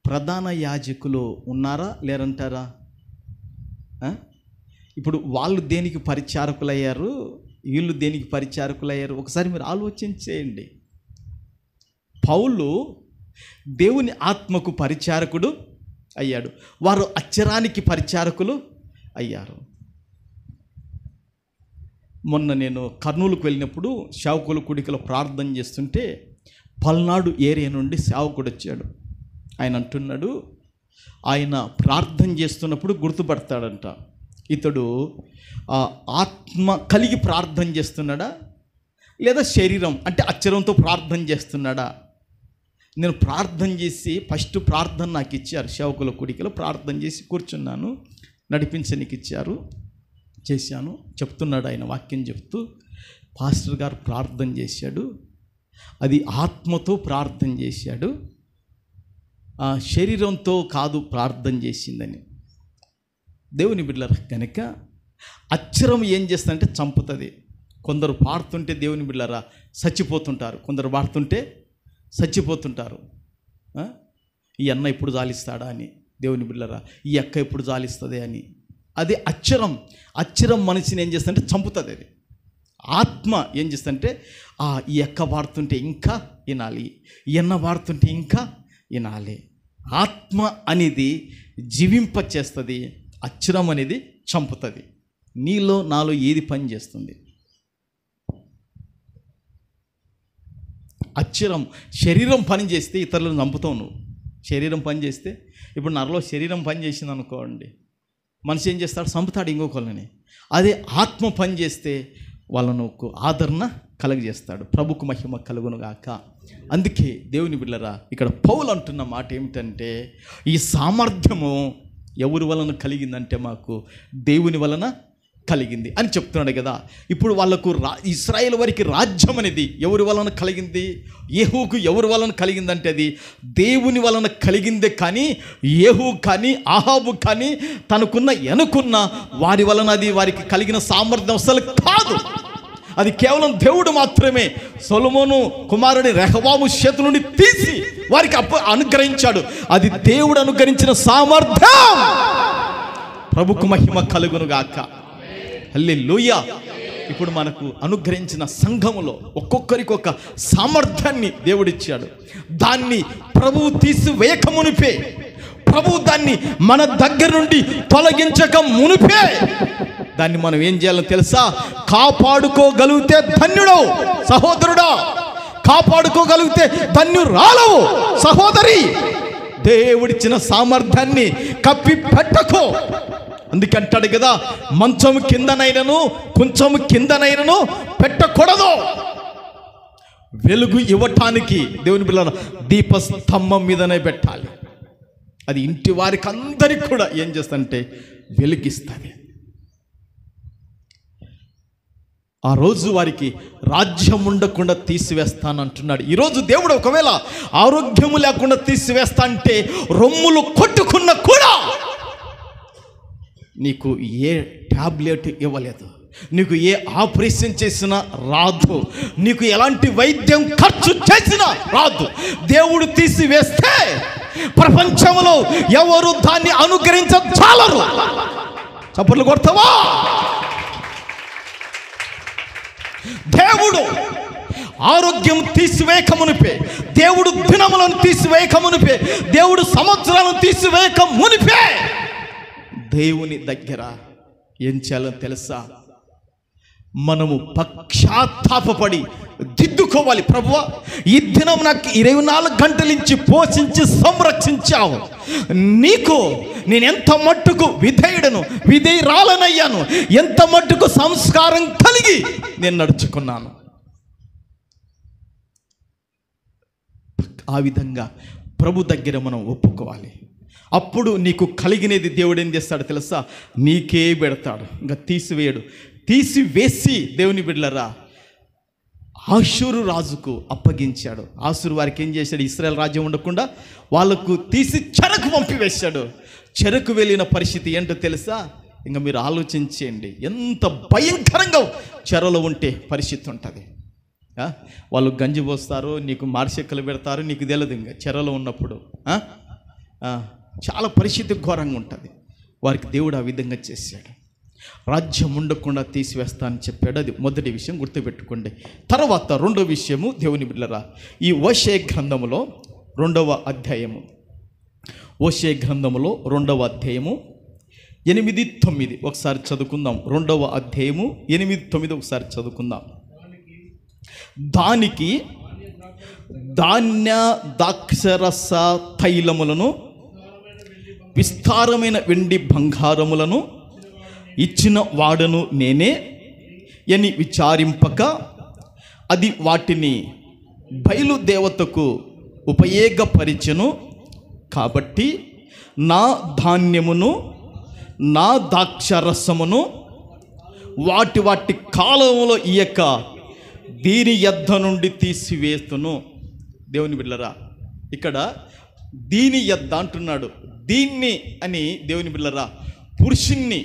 ప్రధాన యాజకులు ఉన్నారా లేరంటారా? ఇప్పుడు వాళ్ళు దేనికి పరిచారకులయ్యారు, వీళ్ళు దేనికి పరిచారకులయ్యారు? ఒకసారి మీరు ఆలోచించేయండి. పౌలు దేవుని ఆత్మకు పరిచారకుడు అయ్యాడు, వారు అక్షరానికి పరిచారకులు అయ్యారు. మొన్న నేను కర్నూలుకు వెళ్ళినప్పుడు సేవకుల కూడికలో ప్రార్థన చేస్తుంటే పల్నాడు ఏరియా నుండి సేవకుడు వచ్చాడు. ఆయన అంటున్నాడు, ఆయన ప్రార్థన చేస్తున్నప్పుడు గుర్తుపడతాడంట, ఇతడు ఆత్మ కలిగి ప్రార్థన చేస్తున్నాడా లేదా శరీరం అంటే అక్షరంతో ప్రార్థన చేస్తున్నాడా? నేను ప్రార్థన చేసి ఫస్ట్ ప్రార్థన నాకు ఇచ్చారు, సేవకుల కూడికలో ప్రార్థన చేసి కూర్చున్నాను, నడిపించడానికి ఇచ్చారు, చేశాను. చెప్తున్నాడు ఆయన వాక్యం చెప్తూ, పాస్టర్ గారు ప్రార్థన చేశాడు, అది ఆత్మతో ప్రార్థన చేశాడు, శరీరంతో కాదు ప్రార్థన చేసిందని. దేవుని బిడ్డలారా, కనుక అక్షరం ఏం చేస్తుందంటే చంపుతుంది. కొందరు పాడుతుంటే దేవుని బిడ్డలారా చచ్చిపోతుంటారు, కొందరు పాడుతుంటే చచ్చిపోతుంటారు. ఈ అన్న ఎప్పుడు జాలిస్తాడా అని, దేవుని బిడ్డలారా ఈ అక్క ఎప్పుడు జాలిస్తుంది అని. అదే అక్షరం మనిషిని ఏం చేస్తుందంటే చంపుతుంది. అది ఆత్మ ఏం చేస్తుందంటే ఈ అక్క పాడుతుంటే ఇంకా వినాలి, ఈ అన్న పాడుతుంటే ఇంకా వినాలి. ఆత్మ అనేది జీవింపచేస్తుంది, అక్షరం అనేది చంపుతుంది. నీలో నాలో ఏది పని చేస్తుంది? అక్షరం. శరీరం పని చేస్తే ఇతరులను చంపుతావు నువ్వు. శరీరం పని చేస్తే, ఇప్పుడు నరలో శరీరం పని చేసింది అనుకోండి, మనిషి ఏం చేస్తాడు? చంపుతాడు ఇంకొకళ్ళని. అదే ఆత్మ పని చేస్తే వాళ్ళను ఆదరణ కలుగజేస్తాడు. ప్రభుకు మహిమ కలుగును గాక. అందుకే దేవుని బిడ్డలారా, ఇక్కడ పౌలు అంటున్న మాట ఏమిటంటే, ఈ సామర్థ్యము ఎవరి వలన కలిగిందంటే మాకు దేవుని వలన కలిగింది అని చెప్తున్నాడు కదా. ఇప్పుడు వాళ్ళకు ఇశ్రాయేలు వారికి రాజ్యం అనేది ఎవరి వలన కలిగింది? యెహూకు ఎవరి వలన కలిగిందంటే అది దేవుని వలన కలిగిందే. కానీ యెహూ కానీ అహాబు కానీ తనకున్న ఎనుకున్న వారి వలన అది వారికి కలిగిన సామర్థ్యం అసలు కాదు. అది కేవలం దేవుడు మాత్రమే సొలొమోను కుమారుని రెహబాము చేతుల నుండి తీసి వారికి అనుగ్రహించాడు. అది దేవుడు అనుగ్రహించిన సామర్థ్యం. ప్రభుకు మహిమ కలుగును గాక. హల్లెలూయా. ఇప్పుడు మనకు అనుగ్రహించిన సంఘములో ఒక్కొక్కరికి ఒక సామర్థ్యాన్ని దేవుడిచ్చాడు. దాన్ని ప్రభువు తీసివేయక మునిపే, ప్రభువు దాన్ని మన దగ్గర నుండి తొలగించక మునిపే దాన్ని మనం ఏం చేయాలో తెలుసా? కాపాడుకోగలిగితే ధన్యుడవు సహోదరుడా, కాపాడుకోగలిగితే ధన్యురాలవు సహోదరి. దేవుడిచ్చిన సామర్థ్యాన్ని కప్పి పెట్టకో. అందుకంటాడు కదా, మంచము కిందనైనను కొంచెము కిందనైనను పెట్టకూడదు. వెలుగు ఇవ్వటానికి దేవుని బిడ్డలారా దీపస్తంభం మీదనే పెట్టాలి. అది ఇంటి వారికి అందరికి కూడా ఏం చేస్తుందంటే వెలిగిస్తుంది. ఆ రోజు వారికి రాజ్యం ఉండకుండా తీసివేస్తానంటున్నాడు. ఈరోజు దేవుడు ఒకవేళ ఆరోగ్యము లేకుండా తీసివేస్తా అంటే రొమ్ములు కొట్టుకున్నా కూడా నీకు ఏ టాబ్లెట్ ఇవ్వలేదు, నీకు ఏ ఆపరేషన్ చేసినా రాదు, నీకు ఎలాంటి వైద్యం ఖర్చు చేసినా రాదు. దేవుడు తీసివేస్తే ప్రపంచంలో ఎవరు దాన్ని అనుగ్రహించజాలరు. చప్పట్లు కొడతావా? దేవుడు ఆరోగ్యం తీసివేయక మునిపే, దేవుడు దినములను తీసివేయక మునిపే, దేవుడు సంవత్సరాలను తీసివేయక మునిపే దేవుని దగ్గర ఏం చేయాలని తెలుసా? మనము పశ్చాత్తాపపడి దిద్దుకోవాలి. ప్రభువా, ఈ దినం నాకు 24 గంటల నుంచి పోషించి సంరక్షించావు. నీకు నేను ఎంత మట్టుకు విధేయుడను, విధేయురాలనయ్యాను, ఎంత మట్టుకు సంస్కారం కలిగి నేను నడుచుకున్నాను. ఆ విధంగా ప్రభు దగ్గర మనం ఒప్పుకోవాలి. అప్పుడు నీకు కలిగినది దేవుడు ఏం చేస్తాడు తెలుసా? నీకే పెడతాడు, ఇంకా తీసివేయడు. తీసివేసి దేవుని బిడ్డలారా ఆషూరు రాజుకు అప్పగించాడు. ఆషూరు వారికి ఏం చేశాడు? ఇశ్రాయేల్ రాజ్యం ఉండకుండా వాళ్ళకు తీసి చెరకు పంపివేశాడు. చెరకు వెళ్ళిన పరిస్థితి ఏంటో తెలుసా? ఇంకా మీరు ఆలోచించేయండి, ఎంత భయంకరంగా చెరలో ఉంటే పరిస్థితి ఉంటుంది. వాళ్ళు గంజి పోస్తారు, నీకు మార్చెక్కలు పెడతారు, నీకు తెలియదు. ఇంకా చెరలో ఉన్నప్పుడు చాలా పరిస్థితి ఘోరంగా ఉంటుంది. వారికి దేవుడు ఆ విధంగా చేశాడు. రాజ్యం ఉండకుండా తీసివేస్తా అని చెప్పాడు. అది మొదటి విషయం, గుర్తుపెట్టుకోండి. తర్వాత రెండో విషయము, దేవుని బిడ్డలారా, ఈ హోషేయ గ్రంథములో 2వ అధ్యాయము, హోషేయ గ్రంథములో 2వ అధ్యాయము 8-9 ఒకసారి చదువుకుందాం. 2వ అధ్యాయము 8-9 ఒకసారి చదువుకుందాం. దానికి ధాన్య ద్రాక్షరస తైలములను విస్తారమైన వెండి బంగారములను ఇచ్చిన వాడను నేనే అని విచారింపక అది వాటిని బయలుదేవతకు ఉపయోగపరిచెను. కాబట్టి నా ధాన్యమును నా ద్రాక్షరసమును వాటి వాటి కాలములో ఇయ్యక దీని యొద్ద నుండి తీసివేస్తును. దేవుని బిడ్డలారా, ఇక్కడ దీని యొద్ద అంటున్నాడు. దీన్ని అని దేవుని బిడ్డలారా పురుషుణ్ణి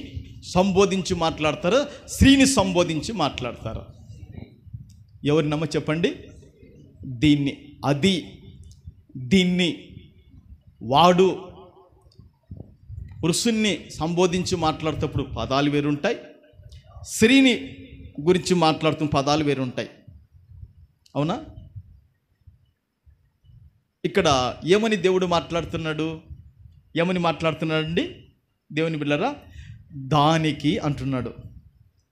సంబోధించి మాట్లాడతారు, స్త్రీని సంబోధించి మాట్లాడతారు. ఎవరి నమ్మ చెప్పండి? దీన్ని, అది, దీన్ని, వాడు. పురుషుణ్ణి సంబోధించి మాట్లాడేటప్పుడు పదాలు వేరుంటాయి, స్త్రీని గురించి మాట్లాడుతున్న పదాలు వేరుంటాయి. అవునా? ఇక్కడ ఏమని దేవుడు మాట్లాడుతున్నాడు? ఏమని మాట్లాడుతున్నాడండి దేవుని బిడ్డలారా? దానికి అంటున్నాడు.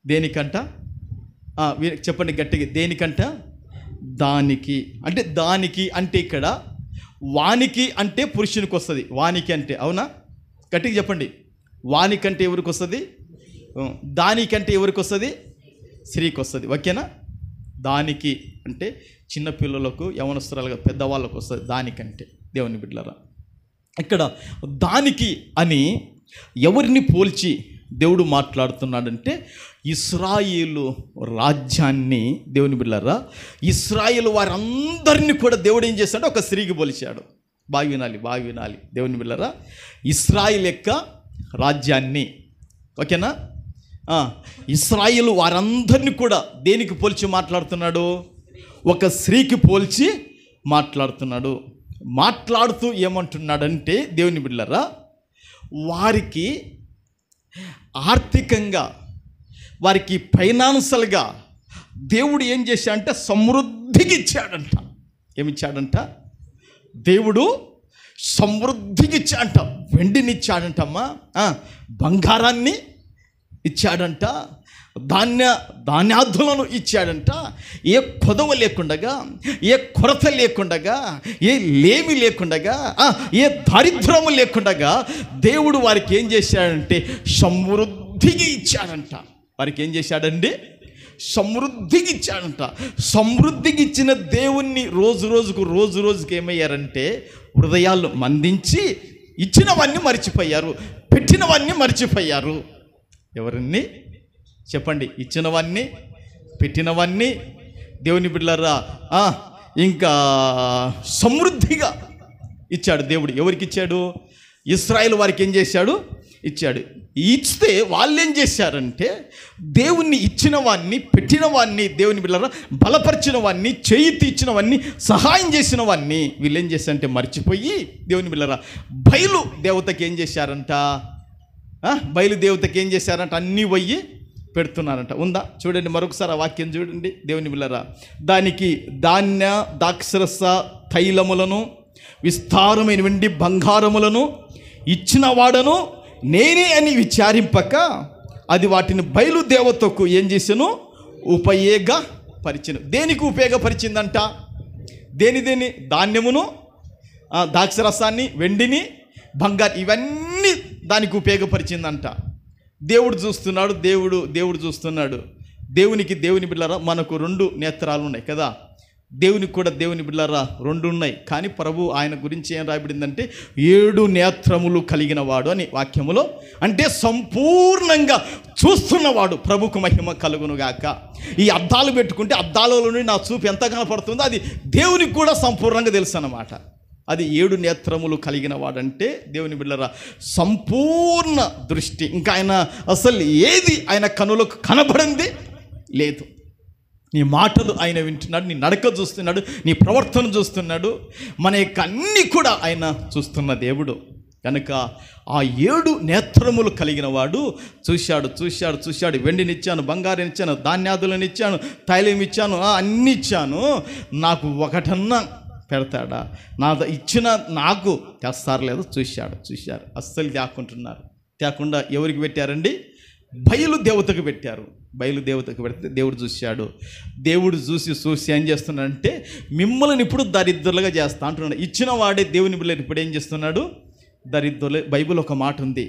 దేనికంట? చెప్పండి గట్టిగా. దేనికంట? దానికి. అంటే దానికి అంటే ఇక్కడ వానికి అంటే పురుషునికి వస్తుంది. వానికి అంటే, అవునా? గట్టిగా చెప్పండి. వానికంటే ఎవరికి వస్తుంది? దానికంటే ఎవరికి వస్తుంది? స్త్రీకి వస్తుంది. ఓకేనా? దానికి అంటే చిన్నపిల్లలకు, యవనస్తురాలుగా పెద్దవాళ్ళకు వస్తుంది దానికంటే. దేవుని బిడ్డలారా, ఇక్కడ దానికి అని ఎవరిని పోల్చి దేవుడు మాట్లాడుతున్నాడంటే ఇశ్రాయేలు రాజ్యాన్ని, దేవుని బిడ్డలారా, ఇశ్రాయేలు వారందరినీ కూడా దేవుడు ఏం చేశాడు? ఒక స్త్రీకి పోల్చాడు. బాగా వినాలి దేవుని బిడ్డలారా, ఇశ్రాయేలు యొక్క రాజ్యాన్ని, ఓకేనా, ఇశ్రాయేలు వారందరినీ కూడా దేనికి పోల్చి మాట్లాడుతున్నాడు? ఒక స్త్రీకి పోల్చి మాట్లాడుతున్నాడు. మాట్లాడుతూ ఏమంటున్నాడంటే దేవుని బిడ్డలారా, వారికి ఆర్థికంగా, వారికి ఫైనాన్షియల్గా దేవుడు ఏం చేశాడంటే సమృద్ధికి ఇచ్చాడంట. ఏమిచ్చాడంట? దేవుడు సమృద్ధికి ఇచ్చాడంట. వెండినిచ్చాడంటమ్మా, బంగారాన్ని ఇచ్చాడంట, ధాన్యాదులను ఇచ్చాడంట. ఏ కొదవ లేకుండగా, ఏ కొరత లేకుండగా, ఏ లేమి లేకుండగా, ఏ దారిద్రము లేకుండగా దేవుడు వారికి ఏం చేశాడంటే సమృద్ధిగా ఇచ్చాడంట. వారికి ఏం చేశాడండి? సమృద్ధిగా ఇచ్చాడంట. సమృద్ధికి ఇచ్చిన దేవుణ్ణి రోజు రోజుకు ఏమయ్యారంటే హృదయాలు మందించి ఇచ్చినవన్నీ మర్చిపోయారు, పెట్టినవన్నీ మర్చిపోయారు. ఎవరిని చెప్పండి? ఇచ్చినవన్నీ, పెట్టినవన్నీ. దేవుని బిడ్డలారా, ఇంకా సమృద్ధిగా ఇచ్చాడు దేవుడు. ఎవరికి ఇచ్చాడు? ఇశ్రాయేలు వారికి ఏం చేశాడు? ఇచ్చాడు. ఇస్తే వాళ్ళు ఏం చేశారంటే దేవుణ్ణి ఇచ్చినవాన్ని, పెట్టినవాన్ని, దేవుని బిడ్డలారా, బలపరిచినవాన్ని, చేయి తీర్చినవన్నీ, సహాయం చేసినవన్నీ వీళ్ళు ఏం చేశారంటే మర్చిపోయి, దేవుని బిడ్డలారా, బయలు దేవతకి ఏం చేశారంట? బయలు దేవతకి ఏం చేశారంట? అన్నీ పోయి పెడుతున్నారంట. ఉందా? చూడండి మరొకసారి ఆ వాక్యం చూడండి దేవుని బిడ్డలారా. దానికి ధాన్య, ద్రాక్షరస, తైలములను, విస్తారమైన వెండి బంగారములను ఇచ్చిన వాడను నేనే అని విచారింపక అది వాటిని బయలుదేవతకు ఏం చేశాను? ఉపయోగపరిచను. దేనికి ఉపయోగపరిచిందంట? దేని ధాన్యమును, ద్రాక్షరసాన్ని, వెండిని, బంగారు, ఇవన్నీ దానికి ఉపయోగపరిచిందంట. దేవుడు చూస్తున్నాడు. దేవుడు చూస్తున్నాడు. దేవుని బిడ్డలారా, మనకు 2 నేత్రాలు ఉన్నాయి కదా. దేవునికి కూడా దేవుని బిడ్డలారా 2 ఉన్నాయి. కానీ ప్రభు ఆయన గురించి ఏం రాయబడిందంటే 7 నేత్రములు కలిగిన వాడు అని వాక్యములో. అంటే సంపూర్ణంగా చూస్తున్నవాడు. ప్రభుకు మహిమ కలుగునుగాక. ఈ అద్దాలు పెట్టుకుంటే అద్దాలలో నుండి నా చూపు ఎంత కనపడుతుందో అది దేవునికి కూడా సంపూర్ణంగా తెలుసు అన్నమాట. అది 7 నేత్రములు కలిగిన వాడంటే దేవుని బిడ్డలారా సంపూర్ణ దృష్టి. ఇంకా ఆయన అసలు ఏది ఆయన కనులకు కనబడింది లేదు. నీ మాటలు ఆయన వింటున్నాడు, నీ నడక చూస్తున్నాడు, నీ ప్రవర్తన చూస్తున్నాడు, మన యొక్క అన్నీ కూడా ఆయన చూస్తున్న దేవుడు. కనుక ఆ 7 నేత్రములు కలిగిన వాడు చూశాడు. వెండినిచ్చాను, బంగారాన్నిచ్చాను, ధాన్యాదులను ఇచ్చాను, తైలం ఇచ్చాను, అన్నీ ఇచ్చాను, నాకు ఒకటన్నా పెడతాడా? ఇచ్చిన నాకు తెస్తారు లేదో చూశారు. అస్సలు తేకుండా ఎవరికి పెట్టారండి? బయలు దేవతకు పెట్టారు. బయలు దేవతకు పెడితే దేవుడు చూశాడు. దేవుడు చూసి ఏం చేస్తున్నాడంటే మిమ్మల్ని ఇప్పుడు దరిద్రులుగా చేస్తా అంటున్నాడు. ఇచ్చిన వాడే దేవుని బిడ్డలు ఇప్పుడు ఏం చేస్తున్నాడు? దరిద్రులు. బైబిల్ ఒక మాట ఉంది,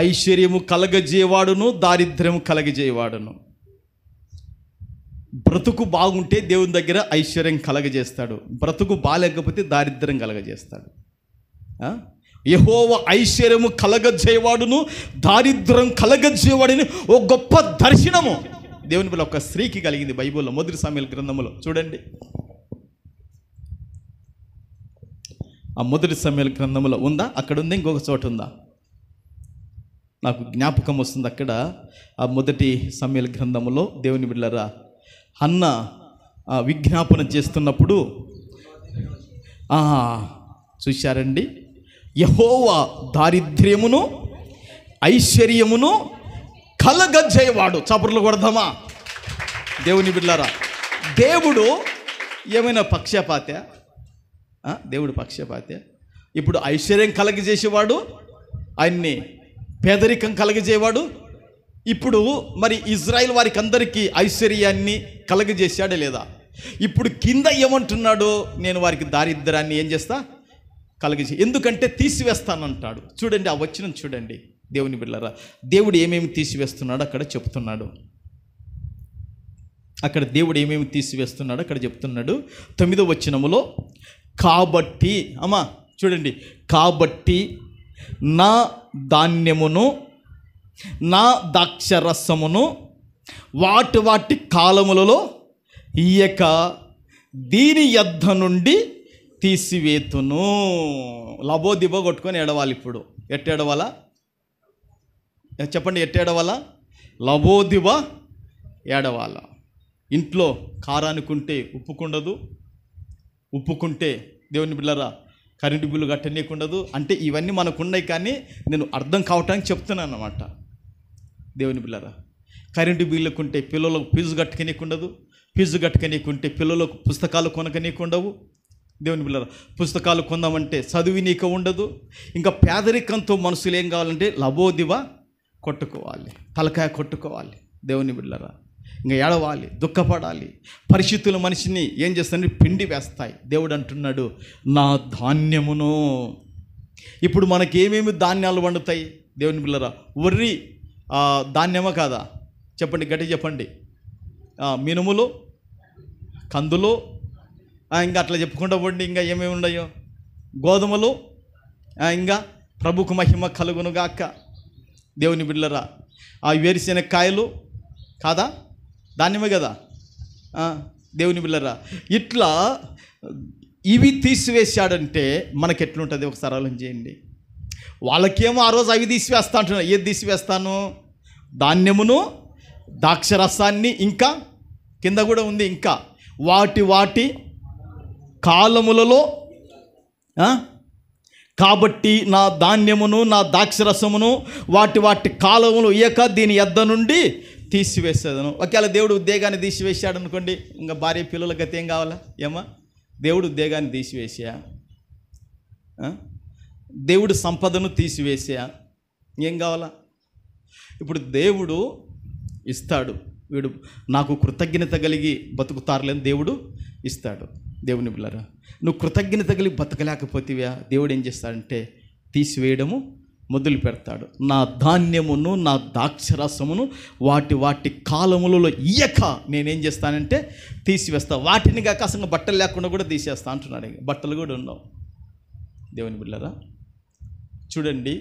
ఐశ్వర్యము కలగజేవాడును, దారిద్ర్యము కలగజేవాడును. బ్రతుకు బాగుంటే దేవుని దగ్గర ఐశ్వర్యం కలగజేస్తాడు, బ్రతుకు బాలేకపోతే దారిద్ర్యం కలగజేస్తాడు. యెహోవా ఐశ్వర్యము కలగజేవాడును, దారిద్ర్యం కలగజేవాడుని ఓ గొప్ప దర్శనము దేవుని వల్ల ఒక స్త్రీకి కలిగింది. బైబిల్లో 1 సమూయేలు గ్రంథంలో చూడండి. ఆ 1 సమూయేలు గ్రంథంలో ఉందా? అక్కడ ఉంది, ఇంకొక చోట ఉందా? నాకు జ్ఞాపకం వస్తుంది. అక్కడ ఆ 1 సమూయేలు గ్రంథంలో దేవుని బిడ్డలారా హన్న విజ్ఞాపన చేస్తున్నప్పుడు చూశారండి, యెహోవా దారిద్ర్యమును ఐశ్వర్యమును కలగజేయవాడు. చపర్లు కొడదామా దేవుని బిడ్డలారా? దేవుడు ఏమైనా పక్షపాత? దేవుడు పక్షపాత? ఇప్పుడు ఐశ్వర్యం కలగజేసేవాడు, ఆయన్ని పేదరికం కలగజేవాడు. ఇప్పుడు మరి ఇజ్రాయిల్ వారికి అందరికీ ఐశ్వర్యాన్ని కలగజేశాడే లేదా? ఇప్పుడు కింద ఏమంటున్నాడు? నేను వారికి దారిద్ర్యాన్ని ఏం చేస్తా? కలగజే. ఎందుకంటే తీసివేస్తానంటాడు. చూడండి ఆ వచనం చూడండి దేవుని బిడ్డలారా. దేవుడు ఏమేమి తీసివేస్తున్నాడో అక్కడ చెప్తున్నాడు. అక్కడ దేవుడు ఏమేమి తీసివేస్తున్నాడో అక్కడ చెప్తున్నాడు. 9వ వచనములో కాబట్టి, చూడండి, కాబట్టి నా ధాన్యమును నా ద్రాక్షరసమును వాటి వాటి కాలములలో ఇయ్యక దీని యొద్ద నుండి తీసివేతును. లబోదిబ కొట్టుకొని ఏడవాలి. ఇప్పుడు ఎట్ట ఏడవాలా చెప్పండి? ఎట్ట ఏడవాలా? లబోదిబ ఏడవాలా. ఇంట్లో కారానుకుంటే ఉప్పుకుండదు, ఉప్పుకుంటే దేవుని బిళ్ళరా కరెంటు బిల్లు కట్టనీయకుండదు. అంటే ఇవన్నీ మనకున్నాయి, కానీ నేను అర్థం కావటానికి చెప్తున్నాను అన్నమాట. దేవుని బిళ్ళరా కరెంటు బిల్లుకుంటే పిల్లలకు ఫీజు కట్టుకనీయకుండదు, ఫీజు కట్టుకనీయకుంటే పిల్లలకు పుస్తకాలు కొనకనీయకుండవు. దేవుని బిళ్ళరా పుస్తకాలు కొందామంటే చదువునీక ఉండదు. ఇంకా పేదరికంతో మనుషులు ఏం కావాలంటే లబోదిబ కొట్టుకోవాలి, తలకాయ కొట్టుకోవాలి. దేవుని బిళ్ళరా ఇంకా ఏడవాలి, దుఃఖపడాలి. పరిస్థితులు మనిషిని ఏం చేస్తాయంటే పిండి వేస్తాయి. దేవుడు అంటున్నాడు నా ధాన్యమును. ఇప్పుడు మనకేమేమి ధాన్యాలు వండుతాయి దేవుని బిళ్ళరా? వరి ధాన్యమా కాదా? చెప్పండి, గట్టి చెప్పండి. మినుములు, కందులు, ఇంకా అట్లా చెప్పుకుంటూ పోండి. ఇంకా ఏమేమి ఉన్నాయో, గోధుమలు, ఇంకా ప్రభుకు మహిమ కలుగునుగాక. దేవుని బిళ్ళరా వేరుశెనక్కాయలు కాదా? ధాన్యమే కదా దేవుని బిళ్ళరా. ఇట్లా ఇవి తీసివేశాడంటే మనకి ఎట్లుంటుంది ఒకసారి ఆలోచన చేయండి. వాళ్ళకేమో ఆ రోజు అవి తీసివేస్తా అంటున్నా. ఏది తీసివేస్తాను? ధాన్యమును, ద్రాక్షరసాన్ని, ఇంకా కింద కూడా ఉంది ఇంకా వాటి వాటి కాలములలో. కాబట్టి నా ధాన్యమును నా ద్రాక్షరసమును వాటి వాటి కాలములు ఇయ్యక దీని యొద్ద నుండి తీసివేసేదను. ఒకవేళ దేవుడు ఉద్యోగాన్ని తీసివేసాడు అనుకోండి, ఇంకా భార్య పిల్లల గతి ఏం కావాలా? ఏమా దేవుడు ఉద్యోగాన్ని తీసివేసా, దేవుడు సంపదను తీసివేసా, ఏం కావాలా? ఇప్పుడు దేవుడు ఇస్తాడు, వీడు నాకు కృతజ్ఞత కలిగి బతుకుతారులేని దేవుడు ఇస్తాడు. దేవుని బిళ్ళరా నువ్వు కృతజ్ఞత కలిగి బతకలేకపోతేవా దేవుడు ఏం చేస్తాడంటే తీసివేయడము మొదలు పెడతాడు. నా ధాన్యమును నా ద్రాక్షరసమును వాటి వాటి కాలములలో ఇయ్యక నేనేం చేస్తానంటే తీసివేస్తా. వాటిని కాక అసలు బట్టలు లేకుండా కూడా తీసేస్తా అంటున్నాడు. బట్టలు కూడా ఉండవు. దేవుని బిళ్ళరా చూడండి,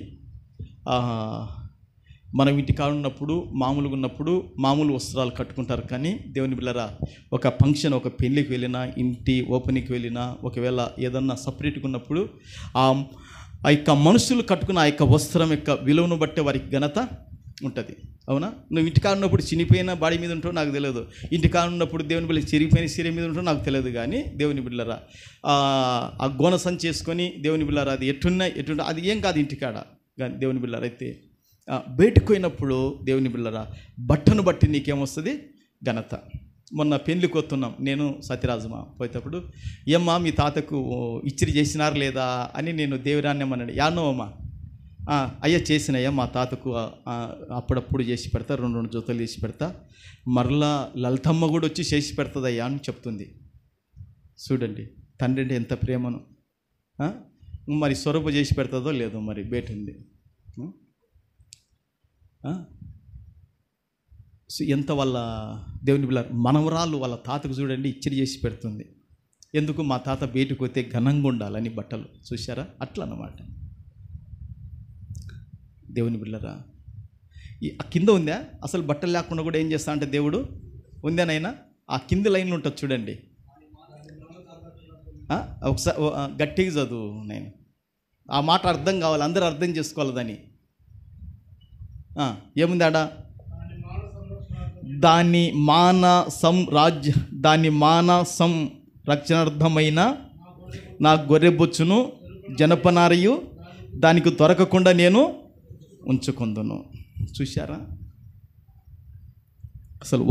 మనం ఇంటికాడ ఉన్నప్పుడు మామూలుగా ఉన్నప్పుడు మామూలు వస్త్రాలు కట్టుకుంటారు. కానీ దేవుని బిళ్ళరా ఒక ఫంక్షన్, ఒక పెళ్ళికి వెళ్ళినా, ఇంటి ఓపెనింగ్కి వెళ్ళినా, ఒకవేళ ఏదన్నా సపరేట్గా ఉన్నప్పుడు ఆ యొక్క మనుషులు కట్టుకున్న ఆ యొక్క వస్త్రం యొక్క విలువను బట్టే వారికి ఘనత ఉంటుంది. అవునా? నువ్వు ఇంటికాడ ఉన్నప్పుడు చినిపోయిన బాడీ మీద ఉంటావు నాకు తెలియదు, ఇంటికాడ ఉన్నప్పుడు దేవుని బిళ్ళ చిరిగిపోయిన సిరి మీద ఉంటావు నాకు తెలియదు. కానీ దేవుని బిళ్ళరా ఆ గోన సంచి చేసుకొని దేవుని బిళ్ళరా అది ఎట్టున్నా అది ఏం కాదు ఇంటికాడ. కానీ దేవుని బిళ్ళరా అయితే బయటకు పోయినప్పుడు దేవుని బిళ్ళరా బట్టను బట్టి నీకేమొస్తుంది? ఘనత. మొన్న పెళ్ళికి వస్తున్నాం, నేను సత్యరాజుమా పోయేటప్పుడు, ఏమ్మా మీ తాతకు ఇచ్చిరి చేసినారు లేదా అని నేను దేవురాన్నేమన్నాడు. యానో అమ్మా? అయ్యా చేసినయ్యా, మా తాతకు అప్పుడప్పుడు చేసి పెడతా, 2 జతలు చేసి పెడతా, మరలా లలితమ్మ కూడా వచ్చి చేసి పెడుతుందయ్యా అని చెప్తుంది. చూడండి తండ్రి అంటే ఎంత ప్రేమను. మరి స్వరూప చేసి పెడుతుందో లేదో మరి బేటుంది. ఎంత వాళ్ళ దేవుని బిళ్ళ మనవరాలు వాళ్ళ తాతకు చూడండి ఇచ్చిరి చేసి పెడుతుంది. ఎందుకు? మా తాత బయటకు పోతే ఘనంగా ఉండాలని బట్టలు. చూశారా? అట్లా అన్నమాట. దేవుని బిళ్ళరా ఆ కింద ఉందా? అసలు బట్టలు లేకుండా కూడా ఏం చేస్తా అంటే దేవుడు ఉందేనైనా ఆ కింది లైన్లు ఉంటుంది చూడండి. ఒకసారి గట్టిగా చదువు, నేను ఆ మాట అర్థం కావాలి, అందరూ అర్థం చేసుకోవాలి దాన్ని. ఏముంది ఆడ? దాని మాన సంరక్షణార్థమైన నా గొర్రెబొచ్చును జనపనారయు దానికి దొరకకుండా నేను ఉంచుకుందును. చూశారా? అసలు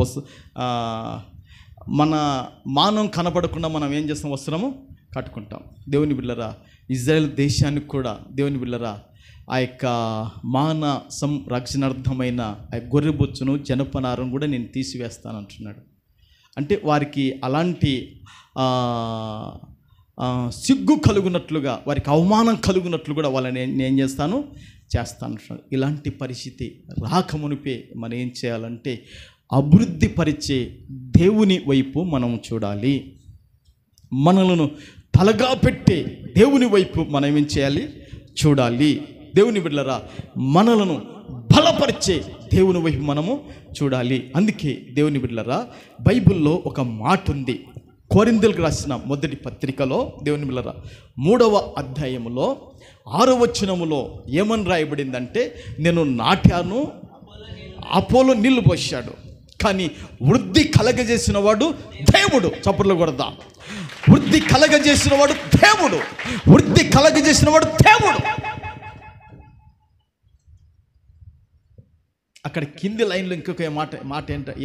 మన మానం కనపడకుండా మనం ఏం చేస్తాం? వస్త్రము కట్టుకుంటాం. దేవుని బిళ్ళరా ఇజ్రాయెల్ దేశానికి కూడా దేవుని బిళ్ళరా ఆ యొక్క మాన సంరక్షణార్థమైన ఆ గొర్రెబొచ్చును జనపనారం కూడా నేను తీసివేస్తాను అంటున్నాడు. అంటే వారికి అలాంటి సిగ్గు కలుగునట్లుగా, వారికి అవమానం కలుగునట్లు కూడా వాళ్ళని నేను ఏం చేస్తాను? చేస్తాను అంటున్నాడు. ఇలాంటి పరిస్థితి రాకమునిపే మనం ఏం చేయాలంటే అభివృద్ధి పరిచే దేవుని వైపు మనం చూడాలి. మనలను తలగా పెట్టే దేవుని వైపు మనం ఏం చేయాలి? చూడాలి. దేవుని బిడ్డలారా, మనలను బలపరిచే దేవుని వైపు మనము చూడాలి. అందుకే దేవుని బిడ్డలారా, బైబిల్లో ఒక మాట ఉంది. కొరింథీయులకు రాసిన మొదటి పత్రికలో దేవుని బిడ్డలారా 3వ అధ్యాయములో 6వ వచనములో ఏమని రాయబడిందంటే, నేను నాటాను, అపోలో నీళ్లు పోశాడు, కానీ వృద్ధి కలగజేసిన వాడు దేవుడు. చప్పట్లు కొడదాం. వృద్ధి కలగజేసిన వాడు దేవుడు. వృద్ధి కలగజేసిన వాడు దేవుడు. అక్కడ కింది లైన్లో ఇంకొక మాట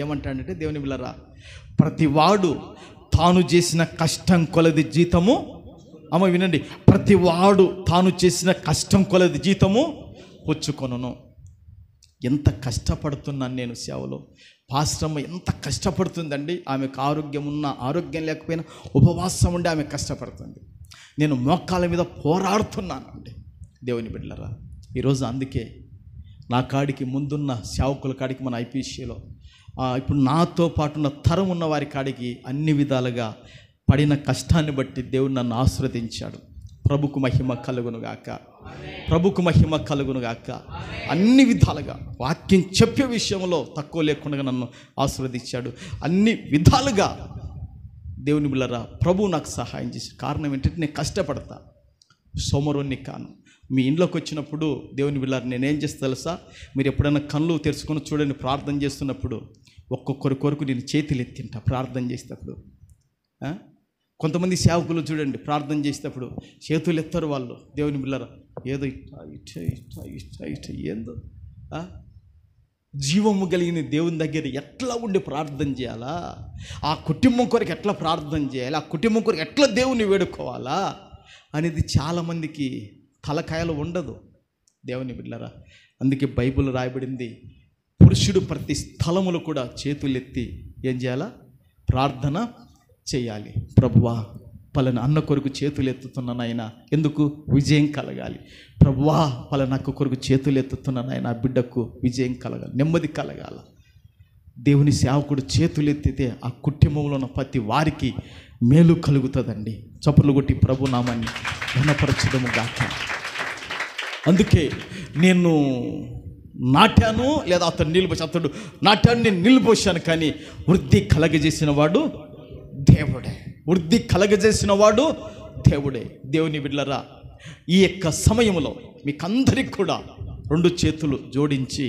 ఏమంటాడంటే, దేవుని బిడ్డలారా, ప్రతివాడు తాను చేసిన కష్టం కొలది జీతము, అమ్మ వినండి, ప్రతివాడు తాను చేసిన కష్టం కొలది జీతము పుచ్చుకొనును. ఎంత కష్టపడుతున్నాను నేను సేవలో. పాస్టమ్మ ఎంత కష్టపడుతుందండి. ఆమెకు ఆరోగ్యం ఉన్నా ఆరోగ్యం లేకపోయినా ఉపవాసం ఉండి ఆమె కష్టపడుతుంది. నేను మోకాళ్ళ మీద పోరాడుతున్నానండి. దేవుని బిడ్డలారా, ఈరోజు అందుకే నా కాడికి ముందున్న సేవకుల కాడికి మన ఐపీసీలో ఇప్పుడు నాతో పాటు ఉన్న తరం ఉన్న వారి కాడికి అన్ని విధాలుగా పడిన కష్టాన్ని బట్టి దేవుడు నన్ను ఆశీర్వదించాడు. ప్రభుకు మహిమ కలుగునుగాక, ప్రభుకు మహిమ కలుగునుగాక. అన్ని విధాలుగా వాక్యం చెప్పే విషయంలో తక్కువ లేకుండా నన్ను ఆశీర్వదించాడు. అన్ని విధాలుగా దేవుని బిడ్డలారా, ప్రభువు నాకు సహాయం చేశాడు. కారణం ఏంటంటే, నేను కష్టపడతా, సోమరోన్ని కాను. మీ ఇంట్లోకి వచ్చినప్పుడు దేవుని బిడ్డలారా, నేనేం చేస్తా తెలుసా? మీరు ఎప్పుడైనా కళ్ళు తెరుచుకొని చూడండి, ప్రార్థన చేస్తున్నప్పుడు ఒక్కొక్కరి కొరకు నేను చేతులు ఎత్తింటా ప్రార్థన చేసేటప్పుడు. కొంతమంది సేవకులు చూడండి, ప్రార్థన చేసేటప్పుడు చేతులు ఎత్తారు వాళ్ళు. దేవుని బిడ్డలారా, ఏదో ఇట్ట ఏందో జీవము కలిగిన దేవుని దగ్గర ఎట్లా ఉండి ప్రార్థన చేయాలా, ఆ కుటుంబం కొరకు ఎట్లా ప్రార్థన చేయాలి, ఆ కుటుంబం కొరకు ఎట్లా దేవుని వేడుకోవాలా అనేది చాలామందికి తలకాయలు ఉండదు. దేవుని బిడ్డలారా, అందుకే బైబిల్ రాయబడింది, పురుషుడు ప్రతి స్థలములో కూడా చేతులెత్తి ఏం చేయాలా? ప్రార్థన చేయాలి. ప్రభువా, పలానా అన్న కొరకు చేతులు ఎత్తుతున్న నాయన, ఎందుకు? విజయం కలగాలి. ప్రభువా, పలానా అక్క కొరకు చేతులు ఎత్తుతున్న నాయన, ఆ బిడ్డకు విజయం కలగాలి, నెమ్మది కలగాల. దేవుని సేవకుడు చేతులు ఎత్తితే ఆ కుటుంబంలో ఉన్న ప్రతి వారికి మేలు కలుగుతుందండి. చప్పట్లు కొట్టి ప్రభు నామాన్ని ఘనపరచడము గాక. అందుకే నేను నాటాను, లేదా అతను నీళ్ళు పోసి, అతడు నాటాను, నేను నీళ్ళు పోసాను, కానీ వృద్ధి కలగజేసిన వాడు దేవుడే. వృద్ధి కలగజేసిన వాడు దేవుడే. దేవుని బిడ్డలారా, ఈ యొక్క సమయంలో మీకందరికి కూడా 2 చేతులు జోడించి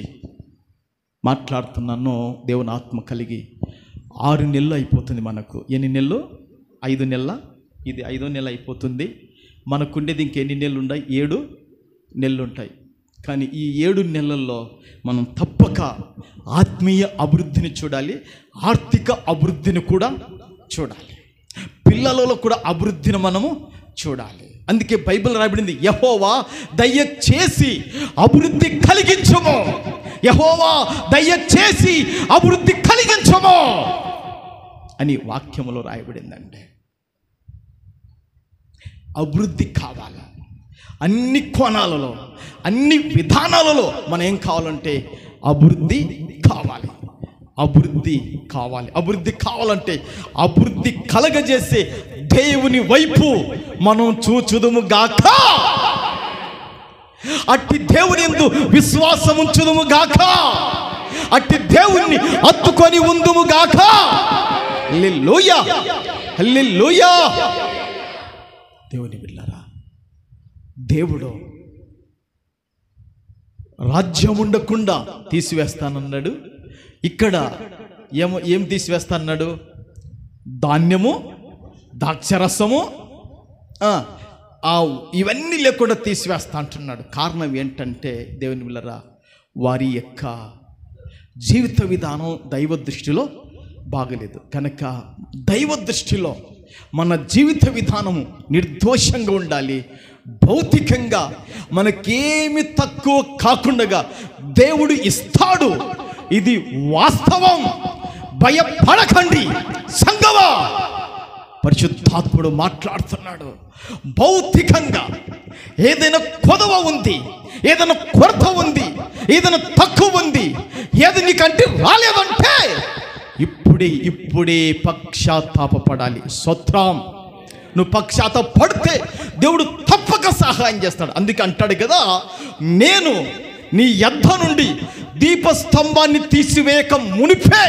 మాట్లాడుతున్నాను. దేవుని ఆత్మ కలిగి 6 నెలలు అయిపోతుంది మనకు. ఎన్ని నెలలు? 5 నెలల. ఇది 5వ నెల అయిపోతుంది. మనకుండేది ఇంకెన్ని నెలలు ఉన్నాయి? 7 నెలలు ఉంటాయి. కానీ ఈ 7 నెలల్లో మనం తప్పక ఆత్మీయ అభివృద్ధిని చూడాలి, ఆర్థిక అభివృద్ధిని కూడా చూడాలి, పిల్లలలో కూడా అభివృద్ధిని మనము చూడాలి. అందుకే బైబిల్ రాయబడింది, యెహోవా దయచేసి అభివృద్ధి కలిగించుము, యెహోవా దయచేసి అభివృద్ధి కలిగించుము అని వాక్యములో రాయబడిందండి. అభివృద్ధి కావాలి. అన్ని కోణాలలో, అన్ని విధానాలలో మనం ఏం కావాలంటే అభివృద్ధి కావాలి. అభివృద్ధి కావాలి. అభివృద్ధి కావాలంటే అభివృద్ధి కలగజేసే దేవుని వైపు మనం చూచుదుము గాక. అట్టి దేవుని యందు విశ్వాసం ఉంచుదుము గాక. అట్టి దేవుణ్ణి హత్తుకొని ఉందుము గాక. హల్లెలూయా, హల్లెలూయా. దేవుని బిడ్డలారా, దేవుడు రాజ్యం ఉండకుండా తీసివేస్తానన్నాడు. ఇక్కడ ఏం తీసివేస్తానన్నాడు? ధాన్యము, ద్రాక్షరసము, ఇవన్నీ లేకుండా తీసివేస్తా అంటున్నాడు. కారణం ఏంటంటే దేవుని బిడ్డలారా, వారి యొక్క జీవిత విధానం దైవ దృష్టిలో బాగలేదు కనుక దైవ దృష్టిలో మన జీవిత విధానము నిర్దోషంగా ఉండాలి. భౌతికంగా మనకేమి తక్కువ కాకుండా దేవుడు ఇస్తాడు. ఇది వాస్తవం. భయపడకండి సంగమా. పరిశుద్ధాత్ముడు మాట్లాడుతున్నాడు. భౌతికంగా ఏదైనా కొదవ ఉంది, ఏదైనా కొరత ఉంది, ఏదైనా తక్కువ ఉంది, ఏది నీకంటే రాలేదంటే ఇప్పుడే పశ్చాత్తాపడాలి. స్తోత్రం. నువ్వు పశ్చాత్తాపడితే దేవుడు తప్ప తప్పక సహాయం చేస్తాడు. అందుకే అంటాడు కదా, నేను నీ యొద్ద నుండి దీపస్తంభాన్ని తీసివేయక మునిపే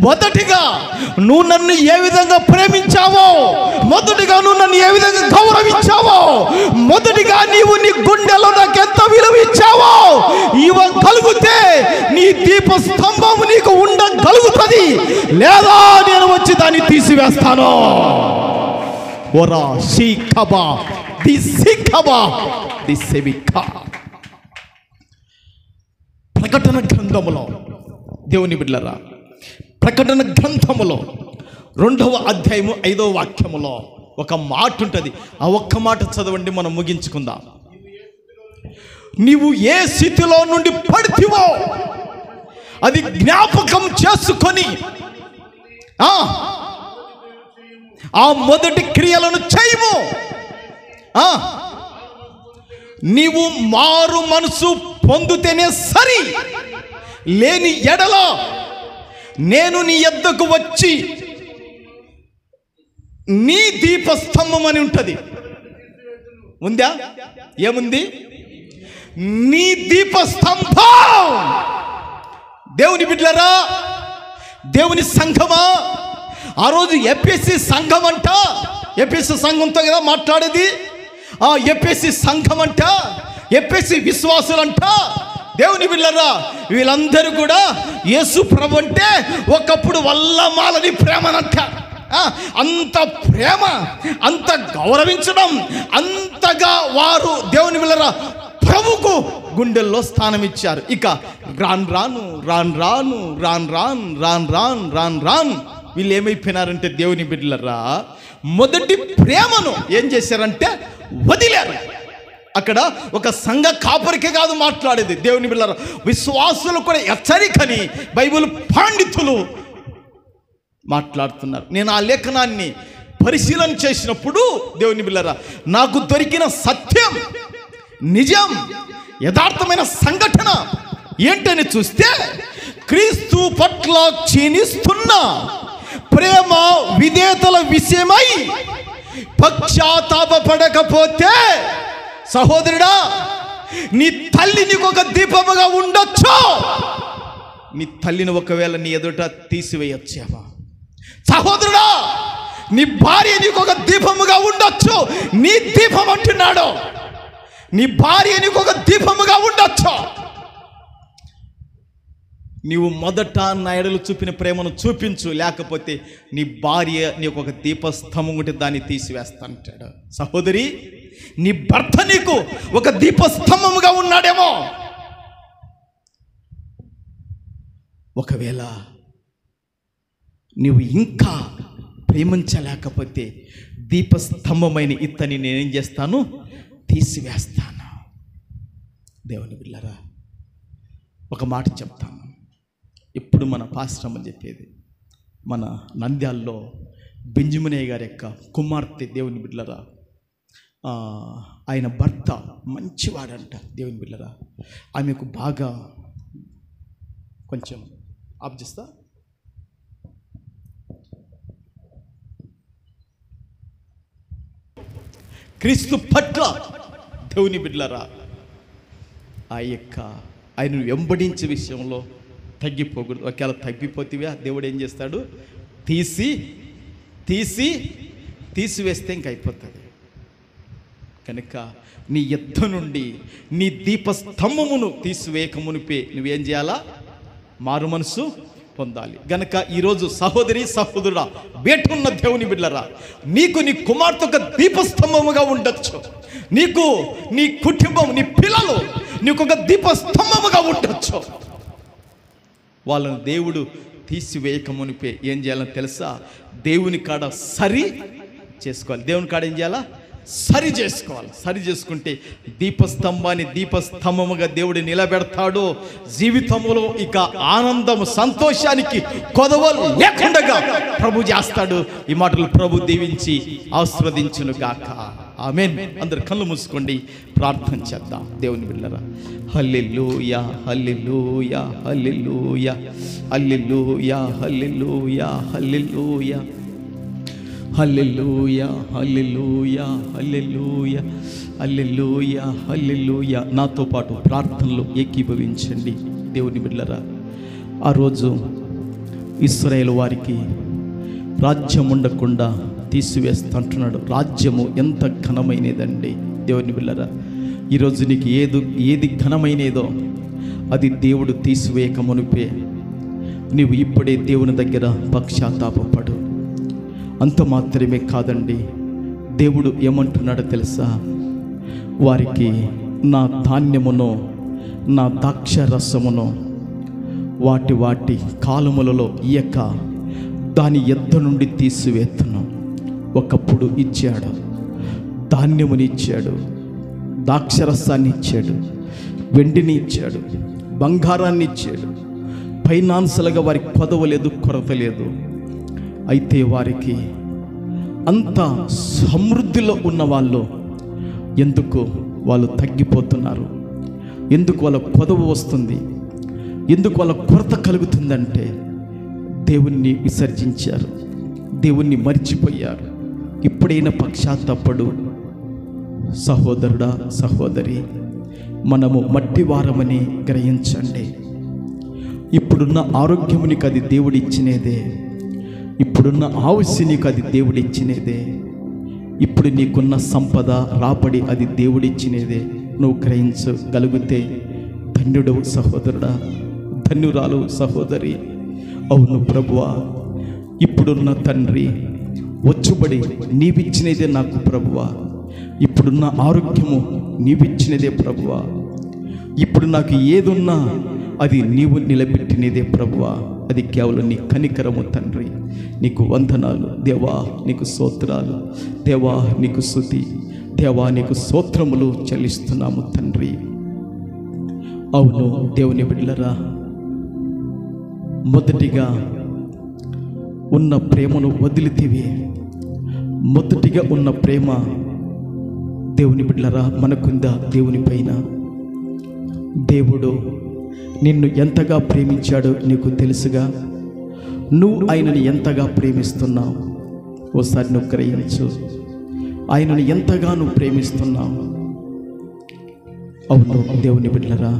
మొదటిగా నువ్వు నన్ను ఏ విధంగా ప్రేమించావో, మొదటిగా నువ్వు నన్ను ఏ విధంగా గౌరవించావో, మొదటిగా నీవు నీ గుండెలో నాకు ఎంత విలువ ఇచ్చావో ఇవ్వగలిగితే నీ దీపస్తంభం నీకు ఉండగలుగుతుంది. లేదా నేను వచ్చి దాన్ని తీసివేస్తాను. ఓరా షీఖబా ది సిఖబా ది సెవికా. ప్రకటన గ్రంథములో దేవుని బిడ్డలారా, ప్రకటన గ్రంథములో 2వ అధ్యాయము 5వ వాక్యములో ఒక మాట ఉంటుంది. ఆ ఒక్క మాట చదవండి, మనం ముగించుకుందాం. నీవు ఏ స్థితిలో నుండి పడితివో అది జ్ఞాపకం చేసుకొని ఆ మొదటి క్రియలను చేయము. నీవు మారు మనసు పొందుతేనే సరి, లేని ఎడల నేను నీ యొద్దకు వచ్చి నీ దీపస్తంభం అని ఉంటుంది. ఉందా? ఏముంది? నీ దీపస్తంభం. దేవుని బిడ్డలారా, దేవుని సంఘమా, ఆ రోజు ఎఫెసీ సంఘం అంట, ఎఫెసీ సంఘంతో కదా మాట్లాడేది. ఆ ఎఫెసీ సంఘం అంట, ఎఫెసీ విశ్వాసులంట. దేవుని బిడ్డలారా, వీళ్ళందరూ కూడా యేసు ప్రభు అంటే ఒకప్పుడు వల్లమాలని ప్రేమనంట. అంత ప్రేమ, అంత గౌరవించడం, అంతగా వారు దేవుని బిడ్డలారా ప్రభుకు గుండెల్లో స్థానం ఇచ్చారు. ఇక రాను రాను రాను రాను రాను రాను రాను రాను రాను రాను వీళ్ళు ఏమైపోయినారంటే దేవుని బిడ్డలారా, మొదటి ప్రేమను ఏం చేశారంటే వదిలారు. అక్కడ ఒక సంఘ కాపరికే కాదు మాట్లాడేది, దేవుని బిడ్డలారా విశ్వాసులు కూడా హెచ్చరికని బైబిల్ పండితులు మాట్లాడుతున్నారు. నేను ఆ లేఖనాన్ని పరిశీలన చేసినప్పుడు దేవుని బిడ్డలారా నాకు దొరికిన సత్యం, నిజం, యథార్థమైన సంఘటన ఏంటని చూస్తే, క్రీస్తు పట్ల క్షీణిస్తున్న ప్రేమ విధేయతల విషయమై పశ్చాత్తాపపడకపోతే సహోదరుడా, నీ తల్లి నీకు ఒక దీపముగా ఉండొచ్చు. నీ తల్లిని ఒకవేళ నీ ఎదుట తీసివేయచ్చేమో. సహోదరుడా, నీ భార్య నీకు ఒక దీపముగా ఉండొచ్చు. నీ దీపం అంటున్నాడు, నీ భార్య నీకు ఒక దీపముగా ఉండొచ్చు. నీవు మొదట నా ఎడలు చూపిన ప్రేమను చూపించు, లేకపోతే నీ భార్య నీకు ఒక దీపస్తంభం ఉంటే దాన్ని తీసివేస్తా అంటాడు. సహోదరి, నీ భర్త నీకు ఒక దీపస్తంభముగా ఉన్నాడేమో. ఒకవేళ నీవు ఇంకా ప్రేమించలేకపోతే దీపస్తంభమైన ఇతని నేనేం చేస్తాను? తీసివేస్తాను. దేవుని బిడ్డలారా, ఒక మాట చెప్తాను. ఇప్పుడు మన పాస్టమ్మ చెప్పేది, మన నంద్యాల్లో బెంజమినయ్య గారి యొక్క కుమార్తె, దేవుని బిడ్డలారా ఆయన భర్త మంచివాడంట. దేవుని బిడ్డలారా ఆమెకు బాగా కొంచెం ఆప్ చేస్తా, క్రీస్తు పట్ల దేవుని బిడ్డలారా ఆయన వెంబడించే విషయంలో తగ్గిపోకూడదు. ఒకవేళ తగ్గిపోతేవే దేవుడు ఏం చేస్తాడు? తీసివేస్తే ఇంక అయిపోతుంది. కనుక నీ యుద్ధ నుండి నీ దీపస్తంభమును తీసివేయక మునిపే నువ్వేం చేయాలా? మారు మనసు పొందాలి. గనక ఈరోజు సహోదరి సహోదరుడా, వేటున్న దేవుని బిడ్డలారా, నీకు నీ కుమార్తె ఒక దీపస్తంభముగా ఉండొచ్చు. నీకు నీ కుటుంబం, నీ పిల్లలు నీకు ఒక దీపస్తంభముగా ఉండొచ్చు. వాళ్ళని దేవుడు తీసివేయక మునిపే ఏం చేయాలని తెలుసా? దేవుని కాడ సరి చేసుకోవాలి. దేవుని కాడ ఏం చేయాలా? సరి చేసుకోవాలి. సరి చేసుకుంటే దీపస్తంభాన్ని దీపస్తంభముగా దేవుడు నిలబెడతాడు. జీవితంలో ఇక ఆనందము, సంతోషానికి కొదవ లేకుండా ప్రభు చేస్తాడు. ఈ మాటలు ప్రభు దీవించి ఆశీర్వదించును గాక. ఆమేన్. అందరు కళ్ళు మూసుకోండి, ప్రార్థన చేద్దాం. దేవుని బిడ్డలారా, హల్లెలూయా హల్లెలూయా హల్లెలూయా హల్లెలూయా హల్లెలూయా హల్లెలూయా హల్లెలూయా హల్లెలూయా హల్లెలూయా హల్లెలూయా, హల్లెలూయా. నాతో పాటు ప్రార్థనలో ఏకీభవించండి దేవుని బిడ్డలారా. ఆ రోజు ఇశ్రాయేలు వారికి రాజ్యం ఉండకుండా తీసివేస్తుంటున్నాడు. రాజ్యము ఎంత ఘనమైనదండి దేవుని బిడ్డలారా. ఈరోజు నీకు ఏది ఘనమైనదో అది దేవుడు తీసివేయక మునిపే నీవు ఇప్పుడే దేవుని దగ్గర పశ్చాత్తాపపడు. అంత మాత్రమే కాదండి, దేవుడు ఏమంటున్నాడో తెలుసా? వారికి నా ధాన్యమును నా ద్రాక్షరసమును వాటి కాలములలో ఇయ్యక దాని యొద్ద నుండి తీసివేత్తును. ఒకప్పుడు ఇచ్చాడు, ధాన్యముని ఇచ్చాడు, ద్రాక్షరసాన్ని ఇచ్చాడు, వెండిని ఇచ్చాడు, బంగారాన్ని ఇచ్చాడు. ఫైనాన్షియల్గా వారికి కొదవ లేదు, కొరత లేదు. అయితే వారికి అంత సమృద్ధిలో ఉన్న వాళ్ళు ఎందుకు వాళ్ళు తగ్గిపోతున్నారు? ఎందుకు వాళ్ళ కొదవ వస్తుంది? ఎందుకు వాళ్ళ కొరత కలుగుతుందంటే దేవుణ్ణి విసర్జించారు, దేవుణ్ణి మర్చిపోయారు. ఇప్పుడైనా పశ్చాత్తాపడు సహోదరుడా, సహోదరి. మనము మట్టివారమని గ్రహించండి. ఇప్పుడున్న ఆరోగ్యము నీకు అది దేవుడిచ్చినేదే, ఇప్పుడున్న ఆయుస్సు నీకు అది దేవుడిచ్చినేదే, ఇప్పుడు నీకున్న సంపద రాబడి అది దేవుడిచ్చినేదే. నువ్వు గ్రహించగలిగితే ధన్యుడవు సహోదరుడా, ధన్యురాలు సహోదరి. అవును ప్రభువా, ఇప్పుడున్న తండ్రి వచ్చుబడి నీవిచ్చినదే నాకు ప్రభువా. ఇప్పుడున్న ఆరోగ్యము నీవిచ్చినదే ప్రభువా. ఇప్పుడు నాకు ఏదున్నా అది నీవు నిలబెట్టినదే ప్రభువా. అది కేవలం నీ కనికరము తండ్రి. నీకు వందనాలు దేవా, నీకు స్తోత్రాలు దేవా, నీకు స్తుతి దేవా, నీకు స్తోత్రములు చెల్లిస్తున్నాము తండ్రి. అవును దేవుని బిడ్డలారా, మొదటిగా ఉన్న ప్రేమను వదిలితివి. మొదటిగా ఉన్న ప్రేమ దేవుని బిడ్డలారా మనకుందా? దేవుని పైన దేవుడు నిన్ను ఎంతగా ప్రేమించాడో నీకు తెలుసుగా. నువ్వు ఆయనని ఎంతగా ప్రేమిస్తున్నావు ఓసారి నువ్వు గ్రహించు. ఆయనని ఎంతగా నువ్వు ప్రేమిస్తున్నావు. అవును దేవుని బిడ్డలారా,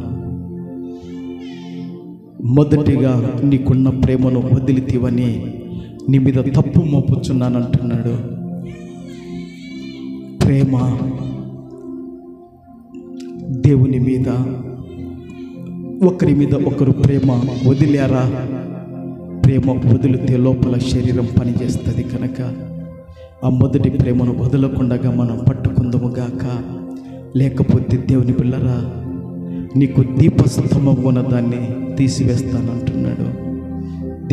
మొదటిగా నీకున్న ప్రేమను వదిలితివని నీ మీద తప్పు మోపుచున్నానంటున్నాడు. ప్రేమ దేవుని మీద, ఒకరి మీద ఒకరు ప్రేమ వదిలేరా? ప్రేమ వదిలితే లోపల శరీరం పనిచేస్తుంది కనుక ఆ మొదటి ప్రేమను వదలకుండా మనం పట్టుకుందాము గాక. లేకపోతే దేవుని పిల్లరా, నీకు దీపస్తంభం ఉన్న దాన్ని తీసివేస్తానంటున్నాడు.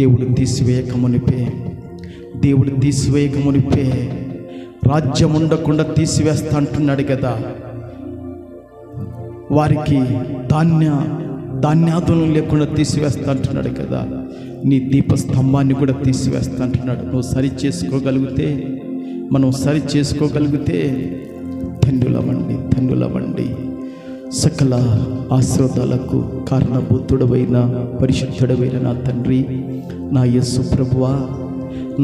దేవుడు తీసివేయకమునిపే రాజ్యం ఉండకుండా తీసివేస్తా అంటున్నాడు కదా. వారికి ధాన్యాదులు లేకుండా తీసివేస్తా అంటున్నాడు కదా. నీ దీపస్తంభాన్ని కూడా తీసివేస్తా అంటున్నాడు. నువ్వు సరి చేసుకోగలిగితే, మనం సరి చేసుకోగలిగితే ధన్యులవండి. సకల ఆశీర్వాదాలకు కారణభూతుడవైన పరిశుద్ధుడవైన నా తండ్రి, నా యేసు ప్రభువా,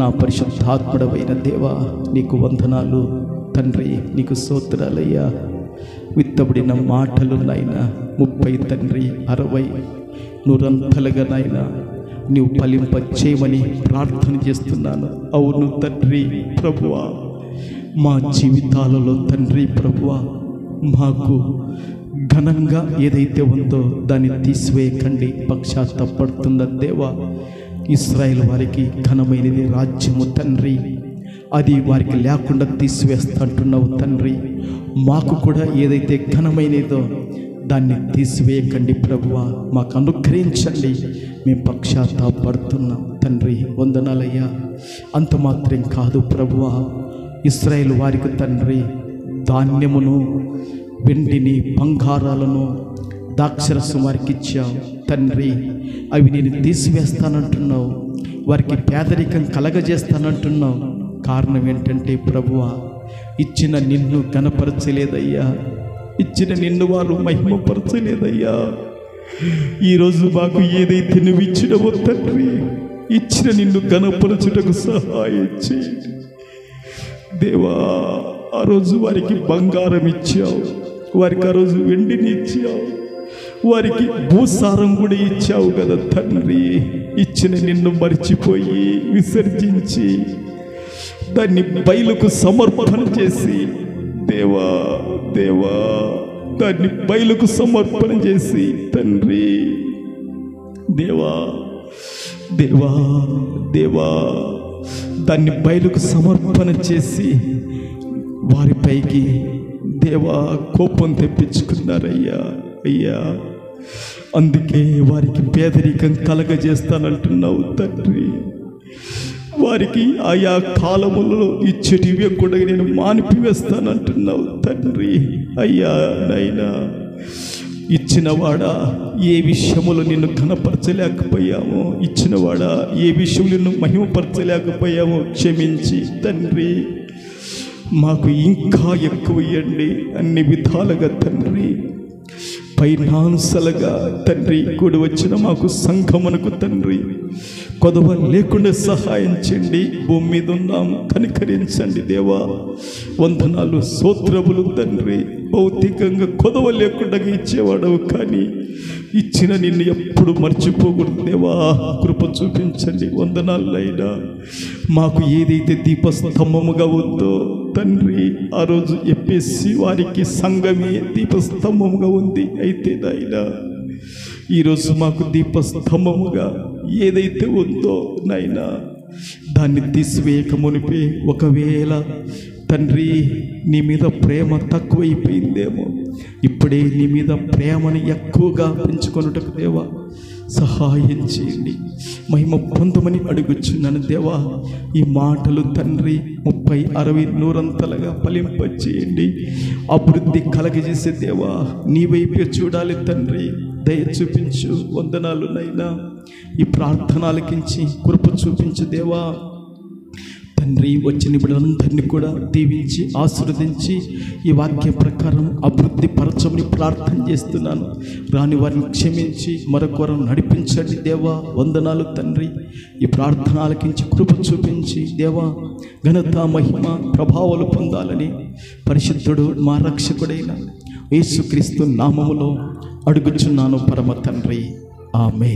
నా పరిశుద్ధాత్ముడవైన దేవా, నీకు వందనాలు తండ్రి. నీకు స్తోత్రాలయ్యా. విత్తబడిన మాటలు నాయనా 30 తండ్రి 60 100 నాయనా నీవు ఫలింపచేయమని ప్రార్థన చేస్తున్నాను. అవును తండ్రి ప్రభువా, మా జీవితాలలో తండ్రి ప్రభువా, మాకు ఘనంగా ఏదైతే ఉందో దాన్ని తీసివేయకండి. పశ్చాత్తాపడుతున్న దేవా, ఇశ్రాయేలు వారికి ఘనమైనది రాజ్యము తండ్రి, అది వారికి లేకుండా తీసివేస్తా అంటున్నావు తండ్రి. మాకు కూడా ఏదైతే ఘనమైనదో దాన్ని తీసివేయకండి ప్రభువా, మాకు అనుగ్రహించండి. మేము పశ్చాత్తాపడుతున్నాం తండ్రి. వందనాలయ్యా. అంత మాత్రం కాదు ప్రభువా, ఇశ్రాయేలు వారికి తండ్రి ధాన్యమును, వెండిని, బంగారాలను, ద్రాక్షరసం వారికి ఇచ్చావు తండ్రి. అవి నేను తీసివేస్తానంటున్నావు. వారికి పేదరికం కలగజేస్తానంటున్నావు. కారణం ఏంటంటే ప్రభువా, ఇచ్చిన నిన్ను గణపరచలేదయ్యా, ఇచ్చిన నిన్ను వారు మహిమపరచలేదయ్యా. ఈరోజు మాకు ఏదైతే నువ్వు ఇచ్చినవో తండ్రి, ఇచ్చిన నిన్ను గణపరచుటకు సహాయం చేయి దేవా. ఆ రోజు వారికి బంగారం ఇచ్చావు, వారికి ఆ రోజు వెండిని ఇచ్చావు, వారికి భూసారం కూడా ఇచ్చావు కదా తండ్రి. ఇచ్చిన నిన్ను మర్చిపోయి విసర్జించి దాన్ని బయలుకు సమర్పణ చేసి దేవా దేవా దాన్ని బయలుకు సమర్పణ చేసి తండ్రి దేవా దేవా దేవా దాన్ని బయలుకు సమర్పణ చేసి వారిపైకి దేవా కోపం తెప్పించుకున్నారయ్యా. అయ్యా అందుకే వారికి పేదరికం కలగజేస్తానంటున్నావు తండ్రి. వారికి ఆయా కాలములలో ఇచ్చటివే కూడా నేను మానిపివేస్తానంటున్నావు తండ్రి. అయ్యా నైనా ఇచ్చినవాడా ఏ విషయములో నిన్ను ఘనపరచలేకపోయామో, ఇచ్చినవాడా ఏ విషయంలో నిన్ను మహిమపరచలేకపోయామో క్షమించి తండ్రి మాకు ఇంకా ఎక్కువ ఇవ్వండి అన్ని విధాలుగా తండ్రి. ఫైనాన్షియల్గా తండ్రి కూడి వచ్చిన మాకు సంఘమునకు తండ్రి కొదవ లేకుండా సహాయం చేయండి. భూమి మీద ఉన్నాం, కనికరించండి దేవా. వందనాలు స్తోత్రములు తండ్రి. భౌతికంగా కొదవ లేకుండా ఇచ్చేవాడవు, కానీ ఇచ్చిన నిన్ను ఎప్పుడు మర్చిపోకూడదు దేవా. కృప చూపించండి. వందనాలైనా మాకు ఏదైతే దీపస్తంభముగా ఉందో తండ్రి, ఆ రోజు ఎప్పేసి వారికి సంఘమే దీపస్తంభముగా ఉంది. అయితే నాయనా ఈరోజు మాకు దీపస్తంభముగా ఏదైతే ఉందో నాయనా దాన్ని తీసివేయక మునిపే ఒకవేళ తండ్రి నీ మీద ప్రేమ తక్కువైపోయిందేమో, ఇప్పుడే నీ మీద ప్రేమని ఎక్కువగా పెంచుకొనుటకు దేవా సహాయం చేయండి. మహిమ పొందమని అడుగుచున్నాను దేవా. ఈ మాటలు తండ్రి 30, 60, 100 ఫలింపచేయండి. అభివృద్ధి కలగజేసే దేవా నీ వైపే చూడాలి తండ్రి. దయ చూపించు. వందనాలు నైనా. ఈ ప్రార్థన ఆలకించి కృప చూపించు దేవా తండ్రి. వచ్చిన బిడ్డలందరినీ కూడా దీవించి ఆశీర్వదించి ఈ వాక్య ప్రకారం అభివృద్ధి పరచమని ప్రార్థన చేస్తున్నాను. రాని వారిని క్షమించి మరొకరు నడిపించండి దేవా. వందనాలు తండ్రి. ఈ ప్రార్థన ఆలకించి కృప చూపించి దేవా ఘనత మహిమ ప్రభావాలు పొందాలని పరిశుద్ధుడు మా రక్షకుడైన యేసుక్రీస్తు నామములో అడుగుచున్నాను పరమ తండ్రి. ఆమేన్.